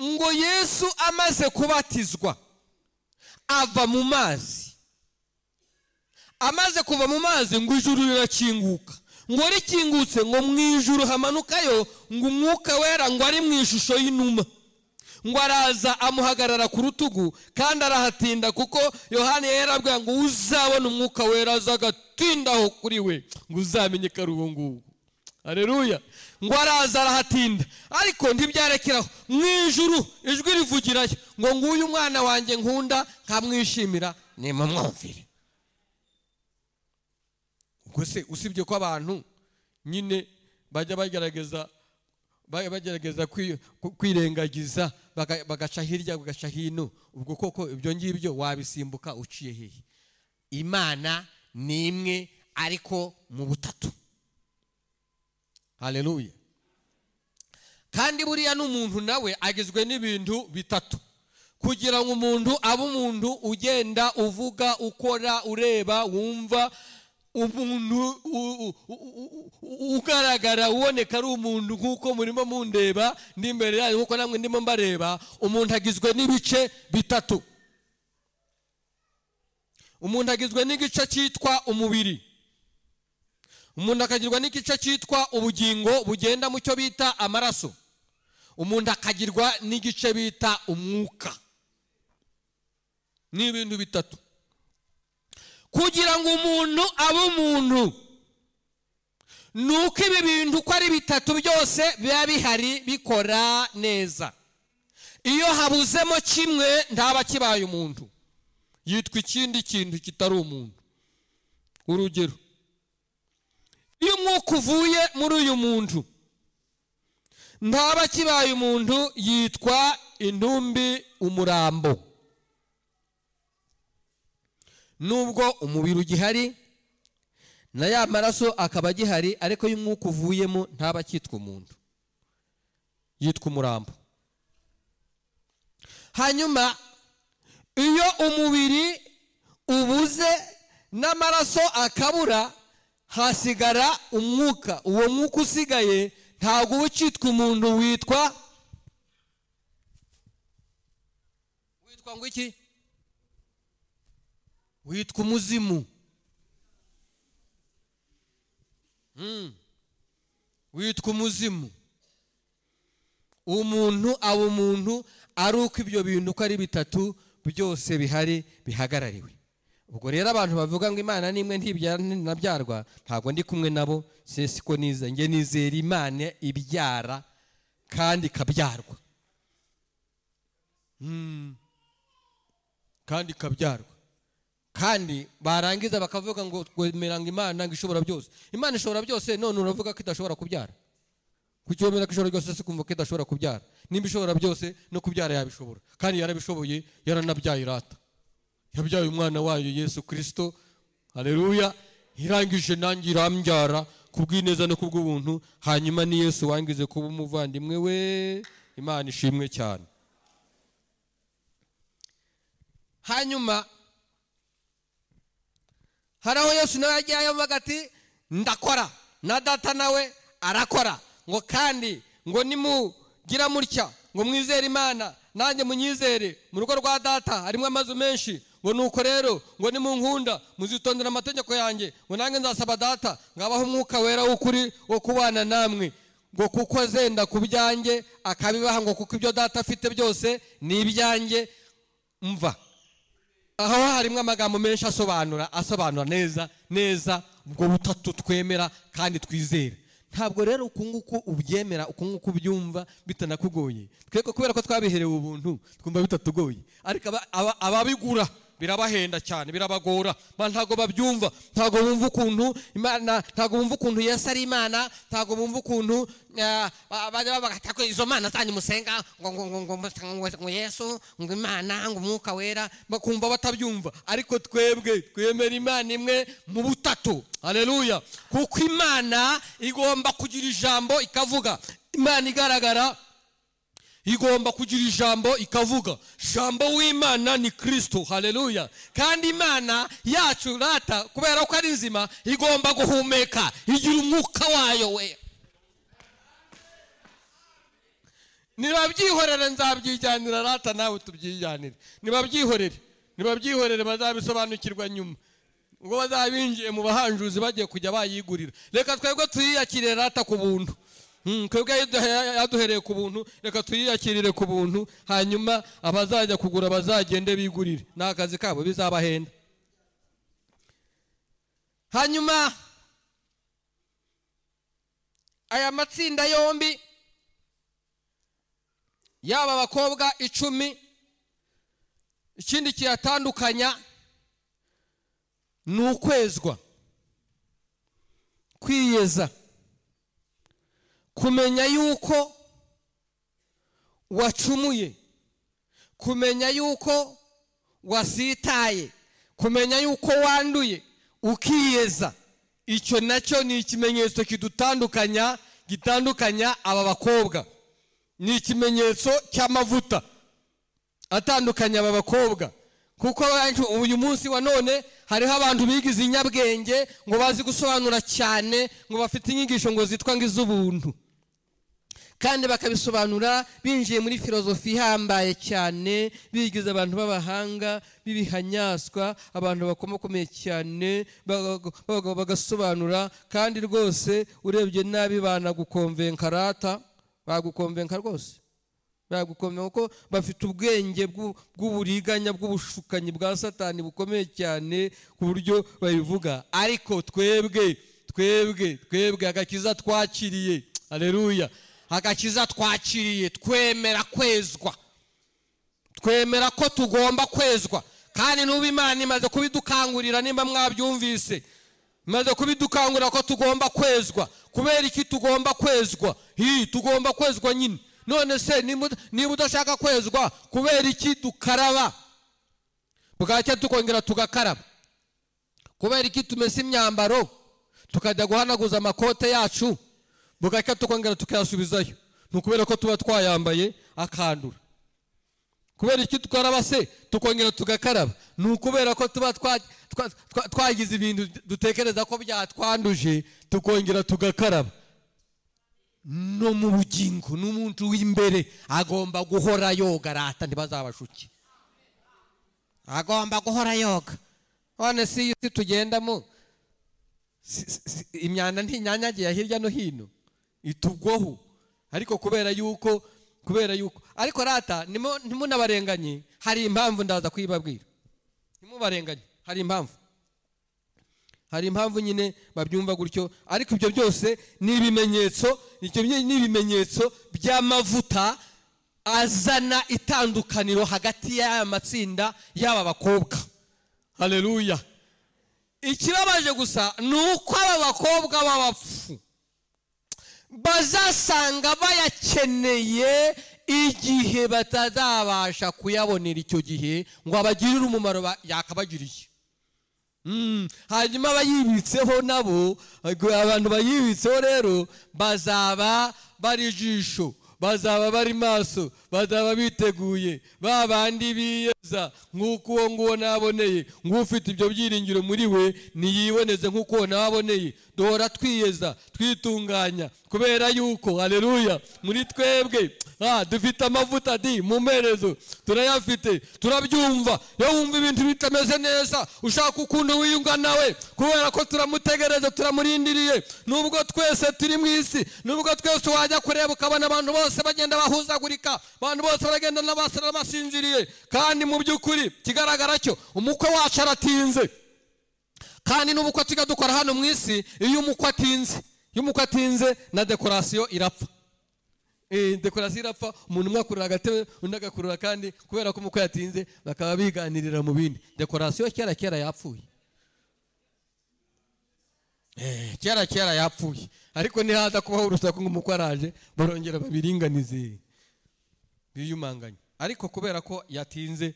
ngo Yesu amaze kubatizwa ava mu mazi, amaze kuva mu mazi ngo ijuru rirakinguka, ngo rikingutse ngo mu ijuru hamanukayo ngo umwuka wera ngo ari mu ishusho y'inuma, ngo araza amuhagarara ku rutugu kandi arahatinda, kuko Yohana yarabwiye ngo uzabona umwuka wera azagatindaho kuri we ngo uzamenye ko ari uwo nguwo. Haleluya. Ngo araza arahatinda, ariko ntibyarekeraho, mu ijuru ijwi rivugirayo ngo nguyu umwana wanjye nkunda nkamwishimira nimumwumvire. Ubwo se usibye ko abantu nyine bajya bagerageza kwirengagiza bagaca hirya bagaca hino, ubwo koko ibyo ngibyo wabisimbuka uciye hehe? Imana ni imwe ariko mu butatu. Haleluya. Kandi buriya n'umuntu nawe agizwe n'ibintu bitatu, kugira ngo umuntu abe umuntu ugenda uvuga ukora ureba wumva, umuntu ugaragara uboneka ari umuntu nk'uko murimo mundeba ndi imbere yanyu, nk'uko namwe ndimo mbareba. Umuntu agizwe n'ibice bitatu. Umuntu agizwe n'igice cyitwa umubiri, umuntu akagirwa n'igice cyitwa ubugingo bugenda mu cyo bita amaraso, umuntu akagirwa n'igice bita umwuka. Ni ibintu bitatu. Kugira ngo umuntu abe umuntu, nuko ibi bintu uko ari bitatu byose biba bihari bikora neza. Iyo habuzemo kimwe ntaba kibaye umuntu, yitwa ikindi kintu kitari umuntu. Urugero, iyo umwuka uvuye muri uyu muntu ntaba kibaye umuntu, yitwa intumbi, umurambo. Nubwo umubiri ugihari na ya maraso akaba gihari, ariko iyo umwuka uvuyemo ntaba cyitwa umuntu, yitwa umurambo. Hanyuma iyo umubiri ubuze n'amaraso akabura, hasigara umwuka. Uwo mwuka usigaye ntabwo uba ukitwa umuntu, witwa ngo iki? Witwa umuzimu. Witwa umuzimu. Umuntu aba umuntu ari uko ibyo bintu uko ari bitatu byose bihari bihagarariwe. Ubwo rero abantu bavuga ngo Imana ni imwe ntibyara nabyarwa, ntabwo ndi kumwe nabo. Siko niza nge nizera Imana ibyara kandi ikabyarwa, kandi ikabyarwa. Kandi barangiza bakavuga ngo twemera ngo Imana ngo ishobora byose. Imana ishobora byose, none uravuga ko idashobora kubyara? Kuki wemera ko ishobora byose sikumva ko idashobora kubyara? Nimba ishobora byose no kubyara yabishobora, kandi yarabishoboye, yaranabyaye irata. Yabyaye umwana wayo Yesu Kristo. Haleluya. Irangije nanjye irambyara kubw'ineza no kubw'ubuntu, hanyuma ni Yesu wangize kuba umuvandimwe we. Imana ishimwe cyane. Hanyuma haraho Yesu nawe yagiye avuga ati ndakora, na data nawe arakora, ngo kandi ngo nimugira mutya ngo mwizere Imana nanjye munyizere, mu rugo rwa data harimo amazu menshi, ngo nuko rero ngo nimunkunda muzitondera amategeko yanjye, ngo nanjye nzasaba data ngabaho umwuka wera w'ukuri wo kubana namwe, ngo kuko zenda ku byanjye akabibaha, ngo kuko ibyo data afite byose ni ibyanjye. Mva aho harimo amagambo menshi asobanura neza ubwo butatu twemera kandi twizera. Ntabwo rero ukunguku ubyemera, ukunguku ubyumva bitanakugoye. Tweko kubera ko twabiherewe ubuntu twumva bitatugoye, ariko ababigura birabahenda cyane, birabagora. Ntago babyumva, ntago bumva ukuntu Imana, ntago bumva ukuntu Yesu ari Imana, ntago bumva ukuntu bajya bagatako izo mana zanyu musenga ngo Yesu ngo Imana ngo umwuka wera, bakumva batabyumva. Ariko twebwe twemera Imana imwe mu butatu. Haleluya. Kuko Imana igomba kugira ijambo ikavuga. Imana igaragara igomba kugira ijambo ikavuga. Jambo w'Imana ni Kristo. Haleluya. Kandi Imana yacu rata kubera ko ari nzima igomba guhumeka, igira umwuka wayo we. Nibabyihorere nzabyijyanira rata nawe tubyijyanire. Nibabyihorere bazabisobanukirwa nyuma. ubwo bazabinjiye mu bahanjuzi bagiye kujya bayigurira. Reka twebwe tuyiyakirire rata ku buntu. Twebwe yaduhereye ku buntu, reka tuyiyakirire ku buntu, hanyuma abazajya kugura bazagende bigurire, n'akazi kabo bizabahenda. Hanyuma aya matsinda yombi yaba abakobwa 10, ikindi kiyatandukanya ni ukwezwa, kwiyeza, kumenya yuko wacumuye, kumenya yuko wasitaye, kumenya yuko wanduye, ukiyeza. Icyo nacyo ni ikimenyetso gitandukanya aba bakobwa. Ni ikimenyetso cy'amavuta atandukanya aba bakobwa. Kuko uyu munsi wa none hariho abantu bigize inyabwenge ngo bazi gusobanura cyane, ngo bafite inyigisho ngo zitwa ngiz'ubuntu, kandi bakabisobanura binjiye muri filozofi ihambaye cyane, bigize abantu b'abahanga, bibihanyaswa, abantu bakomakomeye cyane, bagasobanura. Kandi rwose urebye nabi banagukonvenka rata, bagukonvenka rwose, bagukonvenka kuko bafite ubwenge bw'uburiganya, bw'ubushukanyi bwa Satani bukomeye cyane ku buryo babivuga. Ariko twebwe agakiza twakiriye, haleluya, agakiza twakiriye, twemera kwezwa, twemera ko tugomba kwezwa. Kandi n'ubu Imana imaze kubidukangurira, nimba mwabyumvise, imaze kubidukangurira ko tugomba kwezwa. Kubera iki tugomba kwezwa? Tugomba kwezwa nyine. None se niba udashaka kwezwa, kubera iki dukaraba bwacya tukongera tugakaraba? Kubera iki tumesa imyambaro tukajya guhanaguza amakote yacu bugacya tukongera tukayasubizayo? Ni ukubera ko tuba twayambaye akandura. Kubera iki tukaraba se tukongera tugakaraba? Ni ukubera ko tuba twagize ibintu dutekereza ko byatwanduje tukongera tugakaraba. No mu bugingo n'umuntu w'imbere agomba guhora yoga rata, ntibazabashuke, agomba guhora yoga. None si tugendamo imyanda ntinyanyagiye hirya no hino itugwaho, ariko kubera yuko ariko rata ntimunabarenganye, hari impamvu ndaza kwibabwira. Ntimubarenganye, hari impamvu nyine babyumva gutyo. Ariko ibyo byose ni ibimenyetso by'amavuta azana itandukaniro hagati y'aya matsinda y'aba bakobwa. Haleluya. Ikibabaje gusa ni uko aba bakobwa b'abapfu bazasanga bayakeneye igihe batazabasha kuyabonera icyo gihe ngo abagirire umumaro yakabagiriye. Hanyuma bayibitseho nabo, abantu bayibitseho rero bazaba bari ijisho, bazaba bari maso, bazaba biteguye, babandi biyeza nk'uko uwo nguwo naboneye. Nk'ufite ibyo byiringiro muri we niyiboneze nk'uko uwo naboneye. Duhora twiyeza, twitunganya, kubera yuko haleluya muri twebwe dufite amavuta mu merezo, turayafite, turabyumva. Iyo wumva ibintu bitameze neza ushaka ukuntu wiyunga nawe, kubera ko turamutegereza, turamurindiriye. Nubwo twese turi mu isi, nubwo twese wajya kureba ukabona abantu bose bagenda bahuzagurika, abantu bose baragenda n'abasara basinziriye, kandi mu by'ukuri kigaragara cyo umukwe wacu aratinze. Kandi n'ubukwe tujya dukora hano mu isi, iyo umukwe atinze na dekorasiyo irapfa. Dekorasiyo irapfa, umuntu umwe akurura agatebe undi agakurura, kandi kubera ko umukwe yatinze bakaba biganirira mu bindi. Dekorasiyo kera yapfuye, kera yapfuye. Ariko nihaza kubaho urusaku ng'umukwe araje, barongera babiringanize, biyumanganye. Ariko kubera ko yatinze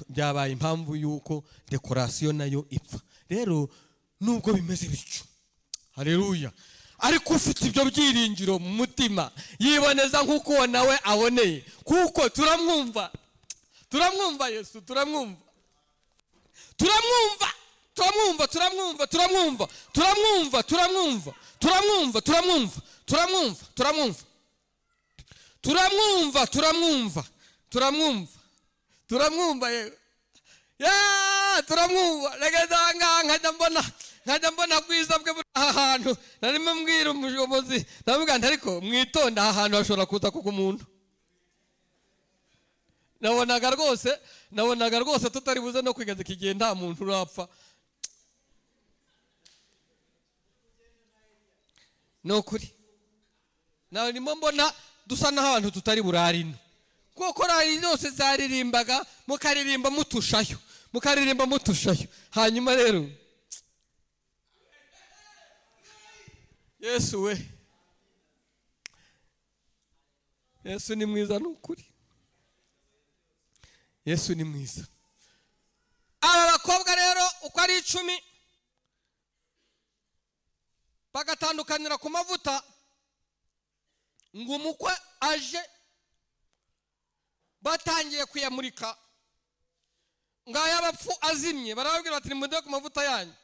byabaye impamvu yuko dekorasiyo nayo ipfa. Rero nubwo bimeze bityo, haleluya, ariko ufite ibyo byiringiro mu mutima, yiboneza nk'uko uwo nawe aboneye, kuko turamwumva Yesu, turamwumva turamwuba regedanga nkajya mbona bwiza bwe buri aha hantu narimo mbwira umuyobozi ndavuga nti ariko mwitonda aha hantu hashobora kuza kuko umuntu nabonaga rwose tutari buze no kwigaza igihe nta muntu urapfa no kuri nawe nimo mbona dusa n'ahantu tutari burarino kuko rari zose zaririmbaga mukaririmba mutushayo hanyuma rero Yesu we Yesu ni mwiza n'ukuri Yesu ni mwiza aba bakobwa rero uko ari 10 bagatandukanira ku mavuta ngo umukwe aje batangiye kuyamurika ngaya abapfu azimye barababwira ati nimude ku mavuta yanyu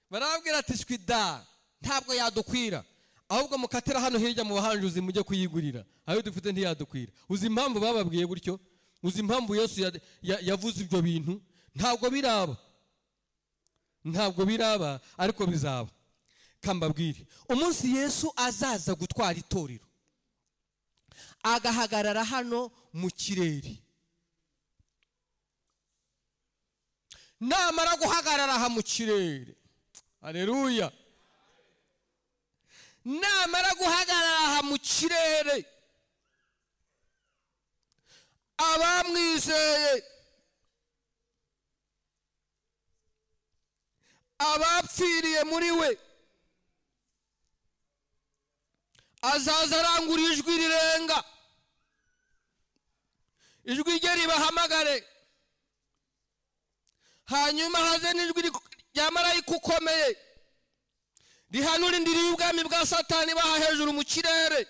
barababwira ati shwida ntabwo yadukwira ahubwo mukatira hano hirya mu bahanjuzi mujye kuyigurira ayo dufite ntiyadukwira uzi impamvu bababwiye gutyo uzi impamvu Yesu yavuze ibyo bintu ntabwo biraba ariko bizaba kambabwire umunsi Yesu azaza gutwara itorero agahagarara hano mu kirere namara guhagarara aha mu kirere haleluya namara guhagarara aha mu kirere abamwizeye abapfiriye muri we azaza arangura ijwi rirenga ijwi rye ribahamagare hanyuma haze n'ijwi rya marayika ukomeye rihanura indiri y'ubwami bwa Satani baha hejuru mu kirere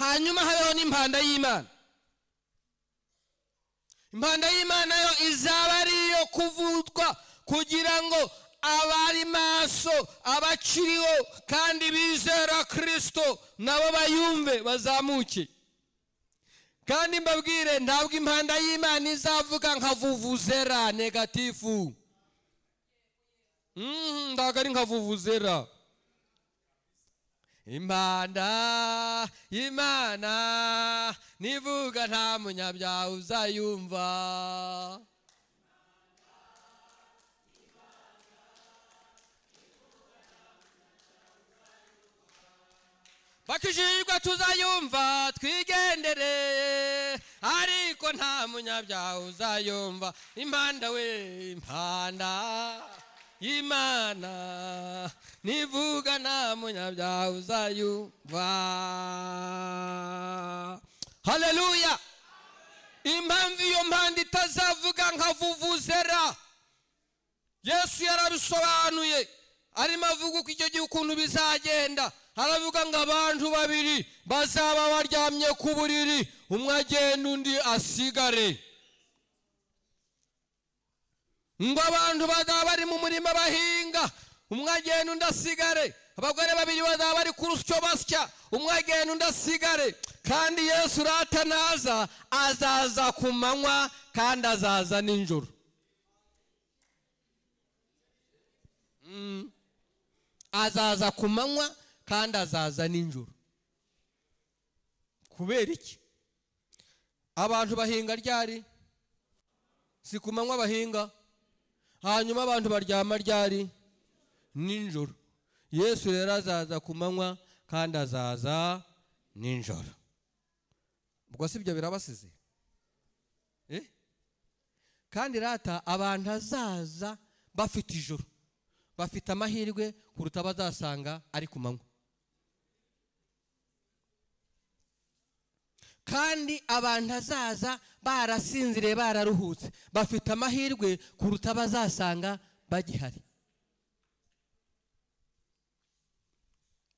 hanyuma habeho n'impanda y'Imana impanda y'Imana yo izaba ariyo kuvutwa kugira ngo abari maso abakiriho kandi bizera Kristo nabo bayumve bazamuke kandi mbabwire ntabwo impanda y'Imana izavuga nka vuvuzera negatifu ntabwo ari nka vuvuzera impanda y'Imana nivuga nta munyabyaha uzayumva bakijijwe tuzayumva twigendere ariko nta munyabyaha uzayumva impanda we impanda y'Imana nivuga nta munyabyaha uzayumva haleluya impamvu iyo mpanda itazavuga nka vuvuzera Yesu yarabisobanuye arimo avuga uko icyo gihe ukuntu bizagenda haravuga ngo abantu babiri bazaba baryamye ku buriri umwe agenda undi asigare ngo abantu bazaba bari mu murima bahinga umwe agenda undi asigare abagore babiri bazaba bari ku rusyo basya umwe agenda undi asigare kandi Yesu ratanaza azaza ku manywa kandi azaza nijoro azaza ku manywa kandi azaza nijoro kubera iki abantu bahinga ryari si ku manywa bahinga hanyuma abantu baryama ryari nijoro Yesu rero azaza ku manywa kandi azaza nijoro ubwo si ibyo birabasize kandi rata abantu azaza bafite ijoro bafite amahirwe kuruta bazasanga ari ku manywa kandi abantu azaza barasinziriye bararuhutse bafite amahirwe kuruta bazasanga bagihari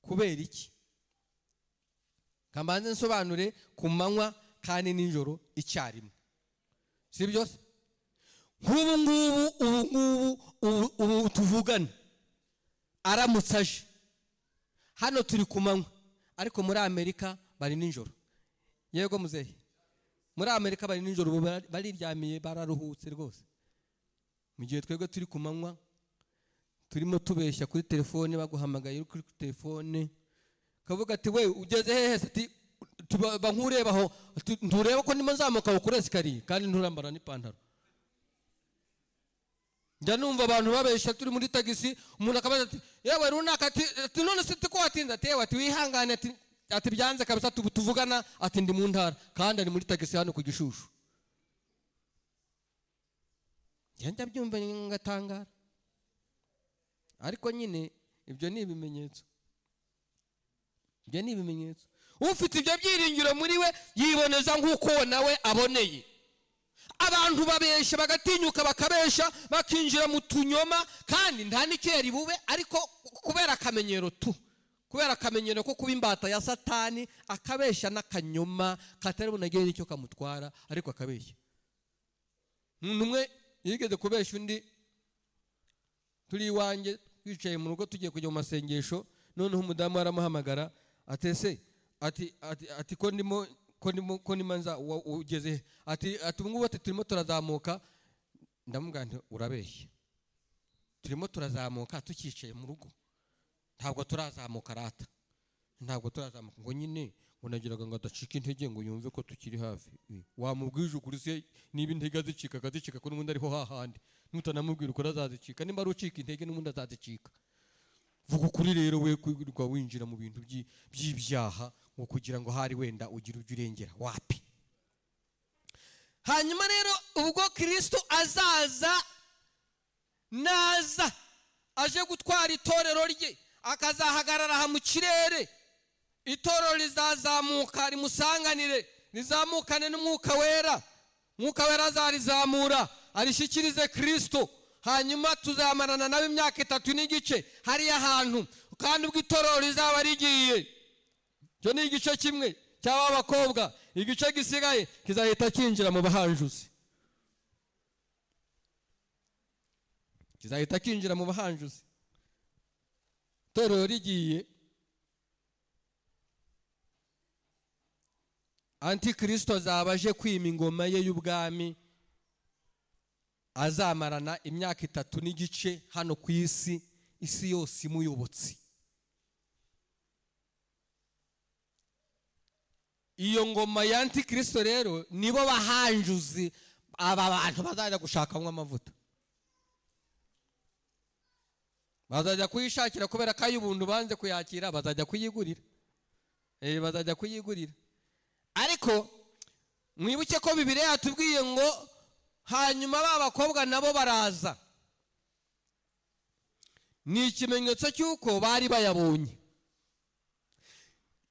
kubera iki kambanze nsobanure ku manywa kandi nijoro icyarimwe si byose ubu tuvugana aramutse aje hano turi ku manywa ariko muri Amerika bari nijoro yego muzehe muri Amerika bari nijoro bariryamiye bararuhutse rwose mu gihe twebwe turi ku manywa turimo tubeshya kuri telefone, baguhamagaye kuri telefone, kavuga ati we ugeze hehe? Ati bankurebaho, ntureba ko ndimo nzamuka kuri esikariye kandi nturambara n'ipantaro. Njya numva abantu babeshya turi muri tagisi, umuntu akabaza ati yewe runaka, ati none se ko watinze? Ati yewe, ati wihangane, ati byanze kabisa tuvugana, ati ndi mu ntara, kandi ari muri tagisi hano ku Gishushu. Njya byumva ngatangara, ariko nyine ibyo ni ibimenyetso. Ibyo ni ibimenyetso. Ufite ibyo byiringiro muri we yiboneza nk'uko nawe aboneye. Abantu babesha bagatinyuka bakabesha bakinjira mu tunyoma, kandi nta n'ikeri bube, ariko kubera akamenyero kubera akamenyero ko kuba imbata ya Satani, akabesha n'akanyoma katari bunagire nicyo kamutwara, ariko akabeshya. Umuntu umwe yigeze kubesha undi, turi iwanjye twicaye mu rugo tugiye kujya mu masengesho, noneho umudamu aramuhamagara, atese ati ko ndimo nza ugeze, ati ubungubu turimo turazamuka. Ndamubwira nti urabeshya, turimo turazamuka tukicaye mu rugo, ntabwo turazamuka rata, ntabwo turazamuka. Ngo nyine unagiraga ngo adacika intege ngo yumve ko tukiri hafi. Wamubwije ukuri se, niba intege azicika ko n'ubundi ariho hahandi, nutanamubwira ukuri azazicika. Nimba ari ucika intege n'ubundi azazicika. Vuga ukuri rero, we kwirirwa winjira mu bintu by'ibyaha ngo kugira ngo hari wenda ugira ujye urengera, wapi. Hanyuma rero ubwo Kristo naza aje gutwara itorero rye, akazahagarara aha mu kirere, itorero rizazamuka rimusanganire, rizamukane n'umwuka wera. Mwuka wera azarizamura arishyikirize Kristo, hanyuma tuzamarana nawe imyaka 3 n'igice hariya hantu, kandi ubwo itorero rizaba rigiye. Cyo ni igice kimwe cy'aba bakobwa, igice gisigaye kizahita kinjira mu bahanjuzi, kizahita kinjira mu bahanjuzi. Itorero rigiye, Antikristo azaba aje kwima ingoma ye y'ubwami, azamarana imyaka 3 n'igice hano ku isi yose imuyobotse. Iyo ngoma ya Antikristo rero nibo bahanjuzi, aba bantu bazajya gushakamo amavuta, bazajya kuyishakira, kubera ko ay'ubuntu banze kuyakira, bazajya kuyigurira. Bazajya kuyigurira. Ariko mwibuke ko Bibiliya yatubwiye ngo hanyuma b'abakobwa nabo baraza. Ni ikimenyetso cy'uko bari bayabonye.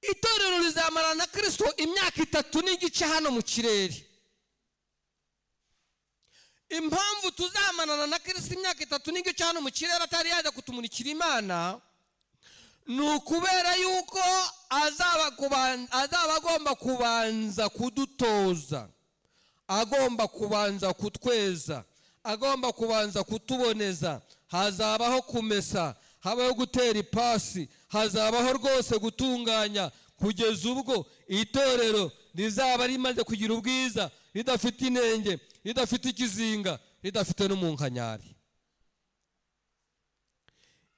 Itorero rizamarana na Kristo imyaka 3 n'igice hano mu kirere. Impamvu tuzamarana na Kristo imyaka 3 n'igice hano mu kirere atari yaje kutumurikira Imana, ni ukubera yuko azaba agomba kubanza kudutoza, agomba kubanza kutweza, agomba kubanza kutuboneza. Hazabaho kumesa, habaho gutera ipasi, hazabaho rwose gutunganya, kugeza ubwo itorero rizaba rimaze kugira ubwiza, ridafite inenge, ridafite ikizinga, ridafite n'umunkanyari.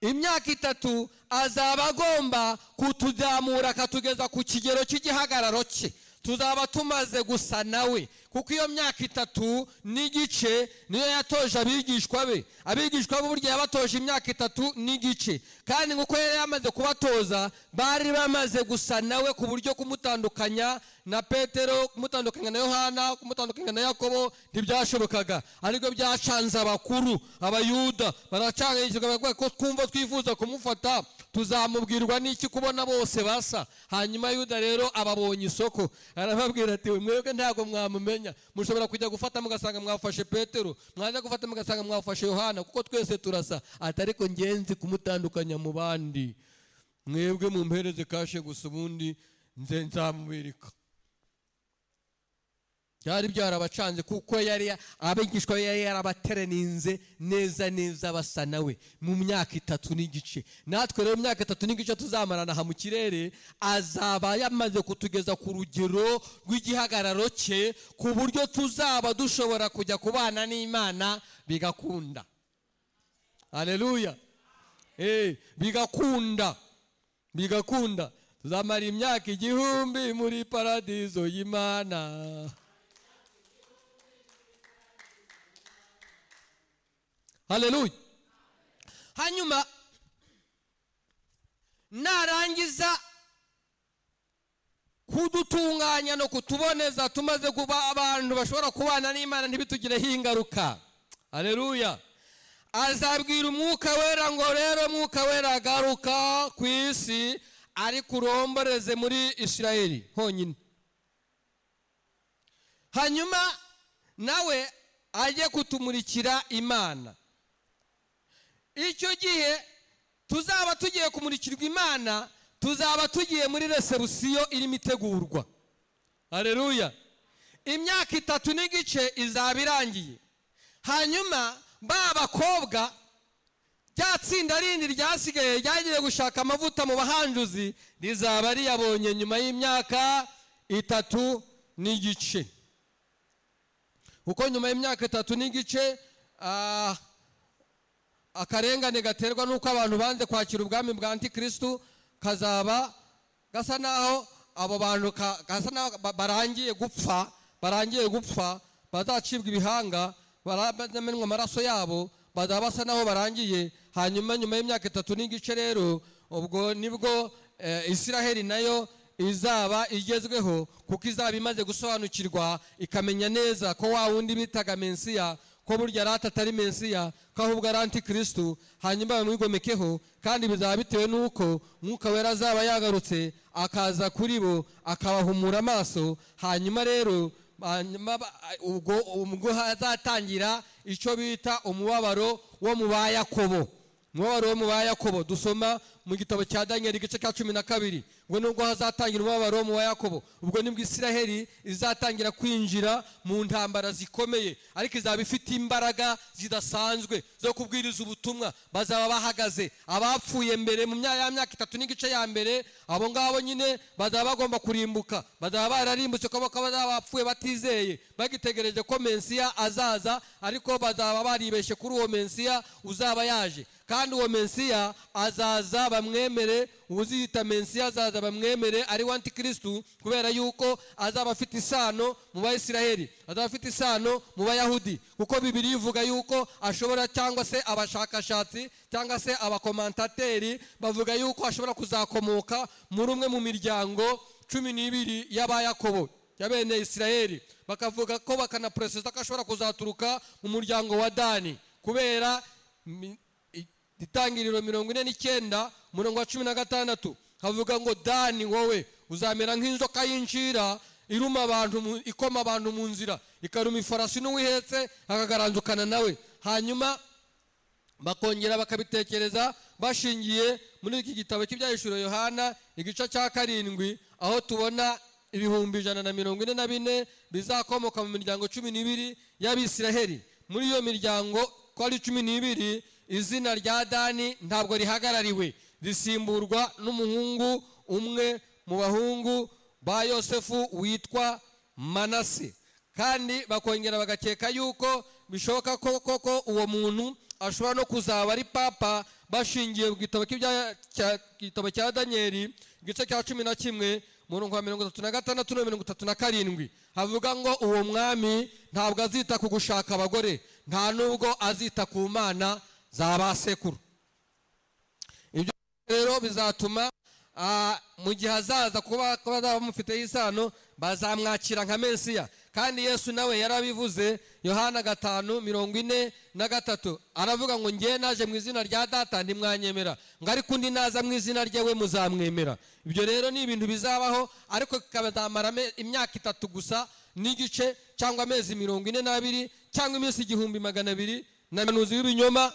Imyaka 3 azaba agomba kutuzamura akatugeza ku kigero cy'igihagararo cye, tuzaba tumaze gusa nawe. Kuko iyo myaka 3 n'igice niyo yatoje abigishwa be. Abigishwa be burya yabatoje imyaka 3 n'igice, kandi nguko yari yamaze kubatoza, bari bamaze gusa nawe ku buryo kumutandukanya na Petero, kumutandukanya na Yohana, kumutandukanya na Yakobo ntibyashobokaga. Ariko byacanze abakuru, abayuda baracanganyijwe, ko twumva twifuza kumufata, tuzamubwirwa n'iki kubona bose basa. Hanyuma Yuda rero ababonye isoko, arababwira ati mwebwe ntago mwamumenya, mushobora kujya gufata mugasanga mwafashe Petero, mwaza gufata mugasanga mwafashe Yohana, kuko twese turasa. Atariko ngenzi kumutandukanya mu bandi, mwebwe mumpereze kashe gusa ubundi nze nzamubereka. Byari byarabacanze, kuko yari abigishwa yari yarabatereninze neza basa nawe mu myaka 3 n'igice. Natwe rero myaka 3 n'igice tuzamarana aha mu kirere, azaba yamaze kutugeza ku rugero rw'igihagararo cye, ku buryo tuzaba dushobora kujya kubana n'Imana bigakunda. Haleluya. Bigakunda. Tuzamara imyaka 1000 muri paradizo y'Imana. Haleluya. Hanyuma narangiza kudutunganya no kutuboneza, tumaze kuba abantu bashobora kubana n'Imana ntibitugireho ingaruka. Haleluya. Azabwira umwuka wera ngo rero mwuka wera agaruka ku isi, ari kuromboreze muri Isirayeli honyine. Hanyuma nawe ajye kutumurikira Imana. Icyo gihe tuzaba tugiye kumurikirwa Imana, tuzaba tugiye muri resebusiyo irimo itegurwa. Haleluya. Imyaka 3 n'igice izaba irangiye. Hanyuma bakobwa ryatsinda rindi ryasigaye ryagiye gushaka amavuta mu bahanjuzi, rizaba riyabonye nyuma y'imyaka 3 n'igice. Uko nyuma y'imyaka 3 n'igice akarengane gaterwa nuko abantu banze kwakira ubwami bwa Antikristo kazaba gasa naho abo bantu gasa naho barangiye gupfa, bazacibwa ibihanga, baramenwa amaraso yabo, bazaba basa naho barangiye. Hanyuma nyuma y'imyaka 3 n'igice rero ubwo nibwo Isiraheli nayo izaba igezweho, kuko izaba imaze gusobanukirwa ikamenya neza ko wa wundi bitaga Mesiya ko burya rata atari Mesiya, ko ahubwo ari Antikristo. Hanyuma bamwigomekeho, kandi bizaba bitewe nuko mwuka wera azaba yagarutse akaza kuri bo akabahumura amaso. Hanyuma rero ubwo hazatangira icyo bita umubabaro wo mu Bayakobo. Umubabaro wo mu Bayakobo dusoma mu gitabo cya Daniel igice cya 12, ngo nubwo hazatangira umubabaro wo mu Bayakobo, ubwo nibwo Isiraheli izatangira kwinjira mu ntambara zikomeye, ariko izaba ifite imbaraga zidasanzwe zo kubwiriza ubutumwa. Bazaba bahagaze, abapfuye mbere mu myaka 3 n'igice ya mbere, abo ngabo nyine bazaba bagomba kurimbuka, bazaba bararimbutse ko bazaba bapfuye batizeye, bagitegereje ko Mesiya azaza, ariko bazaba baribeshye kuri uwo Mesiya uzaba yaje. Kandi uwo Mesiya azaza bamwemere, uzita Mesiya azaza bamwemere ari wa Antikristo, kubera yuko azaba afite isano mu Bayisiraheli, azaba afite isano mu Bayahudi, kuko Bibiliya ivuga yuko ashobora, cyangwa se abashakashatsi cyangwa se abakomantateri bavuga yuko ashobora kuzakomoka muri umwe mu miryango 12 y'Abayakobo ya bene Isiraheli. Bakavuga ko bakanapresesa ko ashobora kuzaturuka mu muryango wa Dani, kubera Itangiriro 49 umurongo wa 16 havuga ngo Dani wowe uzamera nk'inzoka y'inshira iruma abantu, ikoma abantu mu nzira, ikaruma ifarasi n'uwihetse akagaranzukana nawe. Hanyuma bakongera bakabitekereza bashingiye muri iki gitabo cy'ibyahishuro Yohana igice cya 7, aho tubona 144 bizakomoka mu miryango 12 y'Abisiraheli. Muri iyo miryango ko ari 12, izina rya Dani ntabwo rihagarariwe, risimburwa n'umuhungu umwe mu bahungu ba Yosefu witwa Manase. Kandi bakongera bagakeka yuko bishoboka koko uwo muntu ashobora no kuzaba ari papa, bashingiye ku gitabo cya Daniel igice cya 11 umurongo wa 36 na 37, havuga ngo uwo mwami ntabwo azita ku gushaka abagore, nta nubwo azita ku mana z'abasekuru. Ibyo rero bizatuma mu gihe azaza kuba bamufiteho isano, bazamwakira nka Mesiya. Kandi Yesu nawe yarabivuze, Yohana 5:43 aravuga ngo ngiye naje mu izina rya Data ntimwanyemera, ngo ariko undi naza mu izina rye we muzamwemera. Ibyo rero ni ibintu bizabaho, ariko kikazamara imyaka 3 gusa n'igice, cyangwa amezi 42 cyangwa iminsi 1200. N'abahanuzi b'ibinyoma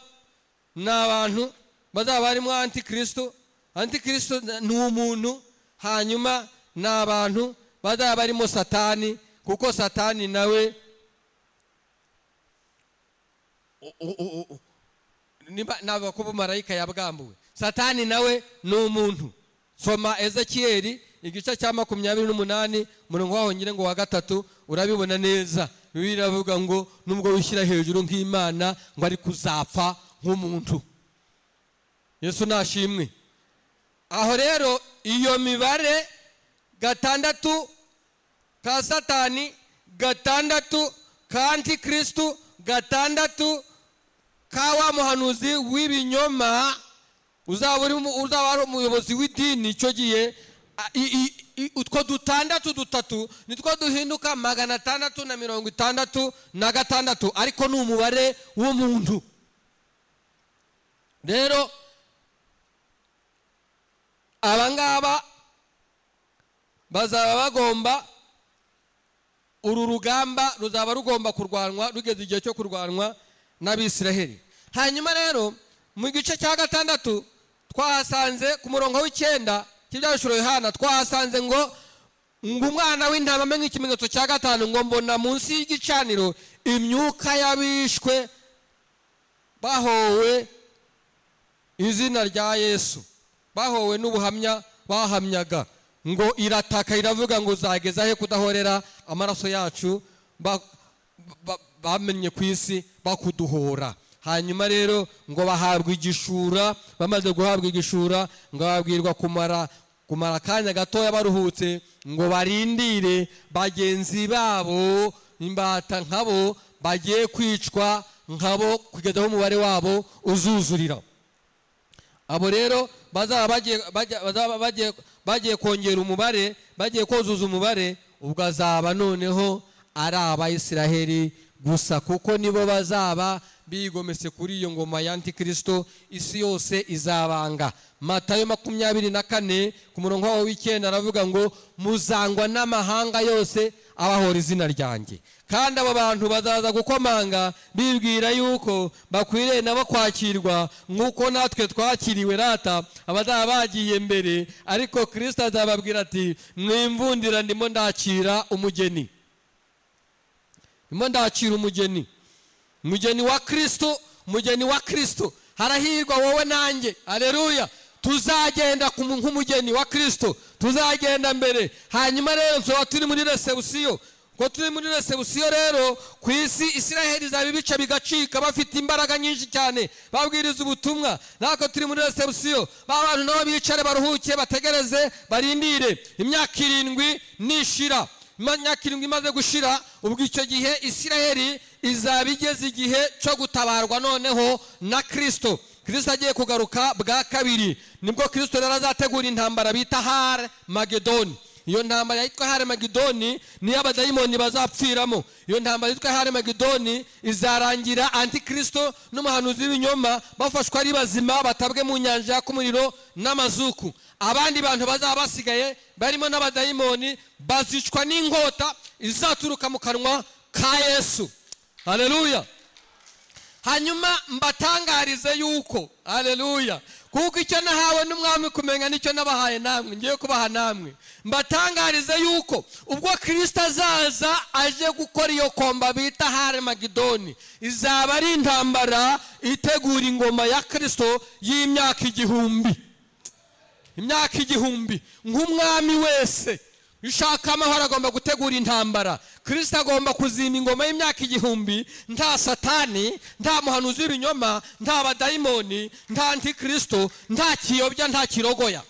n'abantu bazaba barimo Antikristo. Antikristo ni umuntu, hanyuma n'abantu bazaba barimo Satani, kuko Satani nawe naba kuba marayika yabwambuwe. Satani nawe ni umuntu. Soma Ezekiyeli igice cya 28 umurongo waho ngire ngo wa 3 urabibona neza. biravuga ngo nubwo wishyira hejuru nk'Imana ngo ari kuzapfa nk'umuntu. Yesu nashimwe. Aho rero iyo mibare 6 ka Satani, 6 ka Antikristo, 6 ka wa muhanuzi w'ibinyoma uzaba ari umuyobozi w'idini icyo gihe, utwo 6 nitwo duhinduka 666 ariko ni umubare w'umuntu. Rero abangaba bazaba bagomba, uru rugamba ruzaba rugomba kurwanwa, rugeze igihe cyo kurwanwa n'Abisiraheli. Hanyuma rero mu gice cya 6 twahasanze ku murongo w'9 cy'ibyashuro Yohana, twahasanze ngo umwana w'intama amenye ikimenyetso cya 5 ngo mbona munsi y'igicaniro imyuka y'abishwe bahowe izina rya Yesu, bahowe n'ubuhamya bahamyaga, ngo irataka iravuga ngo zageza he kudahorera amaraso yacu bamenye ku isi bakuduhora. Hanyuma rero ngo bahabwa igishura, bamaze guhabwa igishura ngo babwirwa kumara akanya gatoya baruhutse, ngo barindire bagenzi babo imbata nkabo bagiye kwicwa nkabo kugeza aho umubare wabo uzuzurira. Abo rero bazaba bagiye kongera umubare, bagiye kuzuza umubare, ubwo azaba noneho ari Abayisiraheli gusa, kuko nibo bazaba bigometse kuri iyo ngoma ya Antikristo, isi yose izabanga. Matayo 24 ku murongo w'9 aravuga ngo muzangwa n'amahanga yose abahora izina ryanjye, kandi abo bantu bazaza gukomanga bibwira yuko bakwiriye nabo kwakirwa nk'uko natwe twakiriwe rata abazaba bagiye mbere. Ariko Kristo azababwira ati mwimvundira, ndimo ndakira umugeni, ndimo ndakira umugeni, umugeni wa Kristo, umugeni wa Kristo. Harahirwa wowe nanjye, haleluya, tuzagenda nk'umugeni wa Kristo, tuzagenda mbere. Hanyuma rero tuba turi muri resebusiyo, ko turi muri resebusiyo rero ku isi Isiraheli zaba ibice bigacika, bafite imbaraga nyinshi cyane babwiriza ubutumwa. Nako turi muri resebusiyo, abantu nabo bicare baruhuke bategereze barindire imyaka 7 nishira. Imyaka 7 imaze gushira, ubwo icyo gihe Isiraheli izaba igeze igihe cyo gutabarwa noneho na Kristo. Kristo agiye kugaruka bwa kabiri, nibwo Kristo rero azategura intambara bita Har-Magedoni. Iyo ntambara yitwa Har-Magedoni niyo abadayimoni bazapfiramo. Iyo ntambara yitwa Har-Magedoni izarangira Antikristo n'umuhanuzi w'ibinyoma bafashwa ari bazima, batabwe mu nyanja yaka umuriro n'amazuku. Abandi bantu bazaba basigaye barimo n'abadayimoni bazicwa n'inkota izaturuka mu kanwa ka Yesu. Haleluya. Hanyuma mbatangarize yuko, haleluya, kuko icyo nahawe n'umwami kumenya nicyo nabahaye namwe, ngiye kubaha namwe. Mbatangarize yuko ubwo Kristo azaza aje gukora iyo komba bita Har-Magedoni, izaba ari intambara itegura ingoma ya Kristo y'imyaka 1000. Imyaka 1000. Nk'umwami wese ushaka amahoro agomba gutegura intambara. Kristo agomba kuzima ingoma y'imyaka 1000, nta Satani, nta muhanuzi w'ibinyoma, nta badayimoni, nta Antikristo, nta kiyobya, nta kirogoya.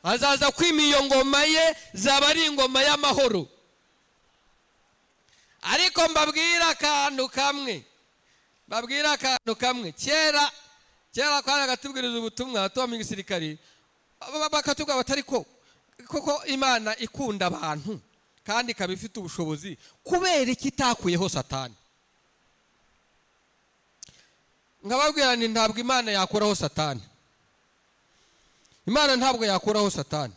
Azaza kwima iyo ngoma ye, zaba ari ingoma y'amahoro. Ariko mbabwira akantu kamwe, kera kwari agatubwiriza ubutumwa tuba mu gisirikari, bakatubwira batari koko Imana ikunda abantu kandi ikaba ifite ubushobozi, kubera iki itakuyeho Satani? Nkababwira nti ntabwo Imana yakuraho Satani. Imana ntabwo yakuraho Satani,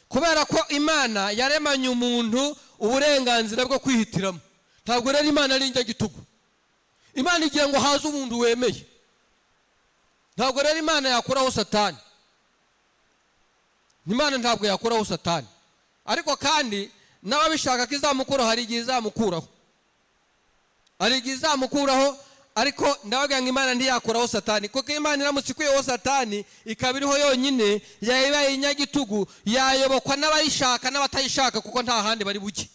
kubera ko Imana yaremanye umuntu uburenganzira bwo kwihitiramo. Ntabwo rero Imana ari injyagitugu. Imana igiye ngo haze umuntu wemeye. Ntabwo rero Imana yakuraho Satani. Imana ntabwo yakuraho Satani, ariko kandi n'ababishaka ko izamukuraho hari igihe izamukuraho. Ariko ndabaga ngo Imana ntiyakuraho Satani, kuko Imana iramutse ikuyeho Satani ikaba iriho yonyine, yabaye inyagitugu, yayobokwa n'abayishaka n'abatayishaka, kuko nta handi bari buke.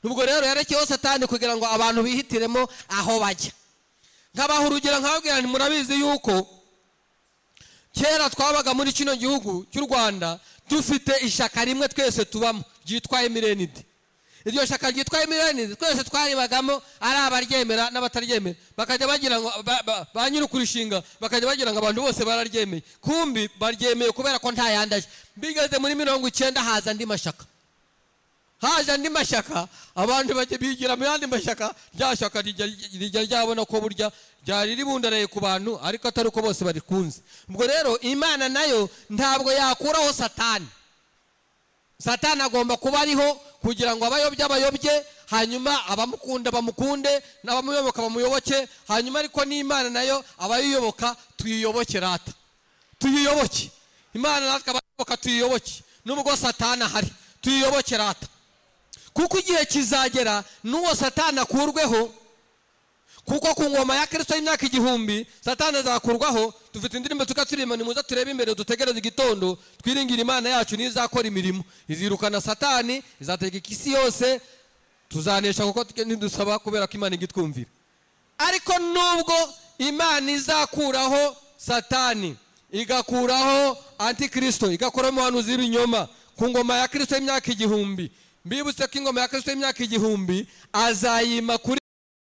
nubwo rero yarekeyeho Satani kugira ngo abantu bihitiremo aho bajya. Nkabaho urugero nkababwira nti murabizi yuko kera twabaga muri kino gihugu cy'u Rwanda dufite ishaka rimwe twese tubamo ryitwa Emerenide. Iryo shaka ryitwa Emerenide twese twaribagamo ari abaryemera n'abataryemera, bakajya bagira ngo banyuru kurishinga, bakajya bagira ngo abantu bose bararyemeye, kumbi baryemeye kubera ko nta yandaje. Bigeze muri 90 haza andi mashaka, haje andi mashaka, abantu bajye bigira mu yandi mashaka, rya shaka rijya ryabona ko burya ryari ribundaraye ku bantu ariko atari uko bose barikunze. Ubwo rero Imana nayo ntabwo yakuraho Satani. Satani agomba kuba ariho kugira ngo abayobye, hanyuma abamukunda bamukunde, n'abamuyoboka bamuyoboke, hanyuma ariko n'Imana nayo abayiyoboka tuyiyoboke rata, tuyiyoboke. Imana natwe abayoboka tuyiyoboke, nubwo Satani ahari tuyiyoboke rata, kuko igihe kizagera n'uwo Satani akurweho, kuko ku ngoma ya Kristo y'imyaka 1000 Satani azakurwaho. Dufite indirimbo tukaturirimba, nimuza turebe imbere dutegereze igitondo, twiringira Imana yacu nizakora imirimo, izirukana Satani, izategeka isi yose, tuzanesha kuko ntidusaba kubera ko Imana igitwumvira. Ariko nubwo Imana izakuraho Satani, igakuraho Antikristo, igakuraho umuhanuzi w'ibinyoma ku ngoma ya Kristo y'imyaka 1000, mbibutse ko ingoma ya Kristo y'imyaka 1000 azayima kuri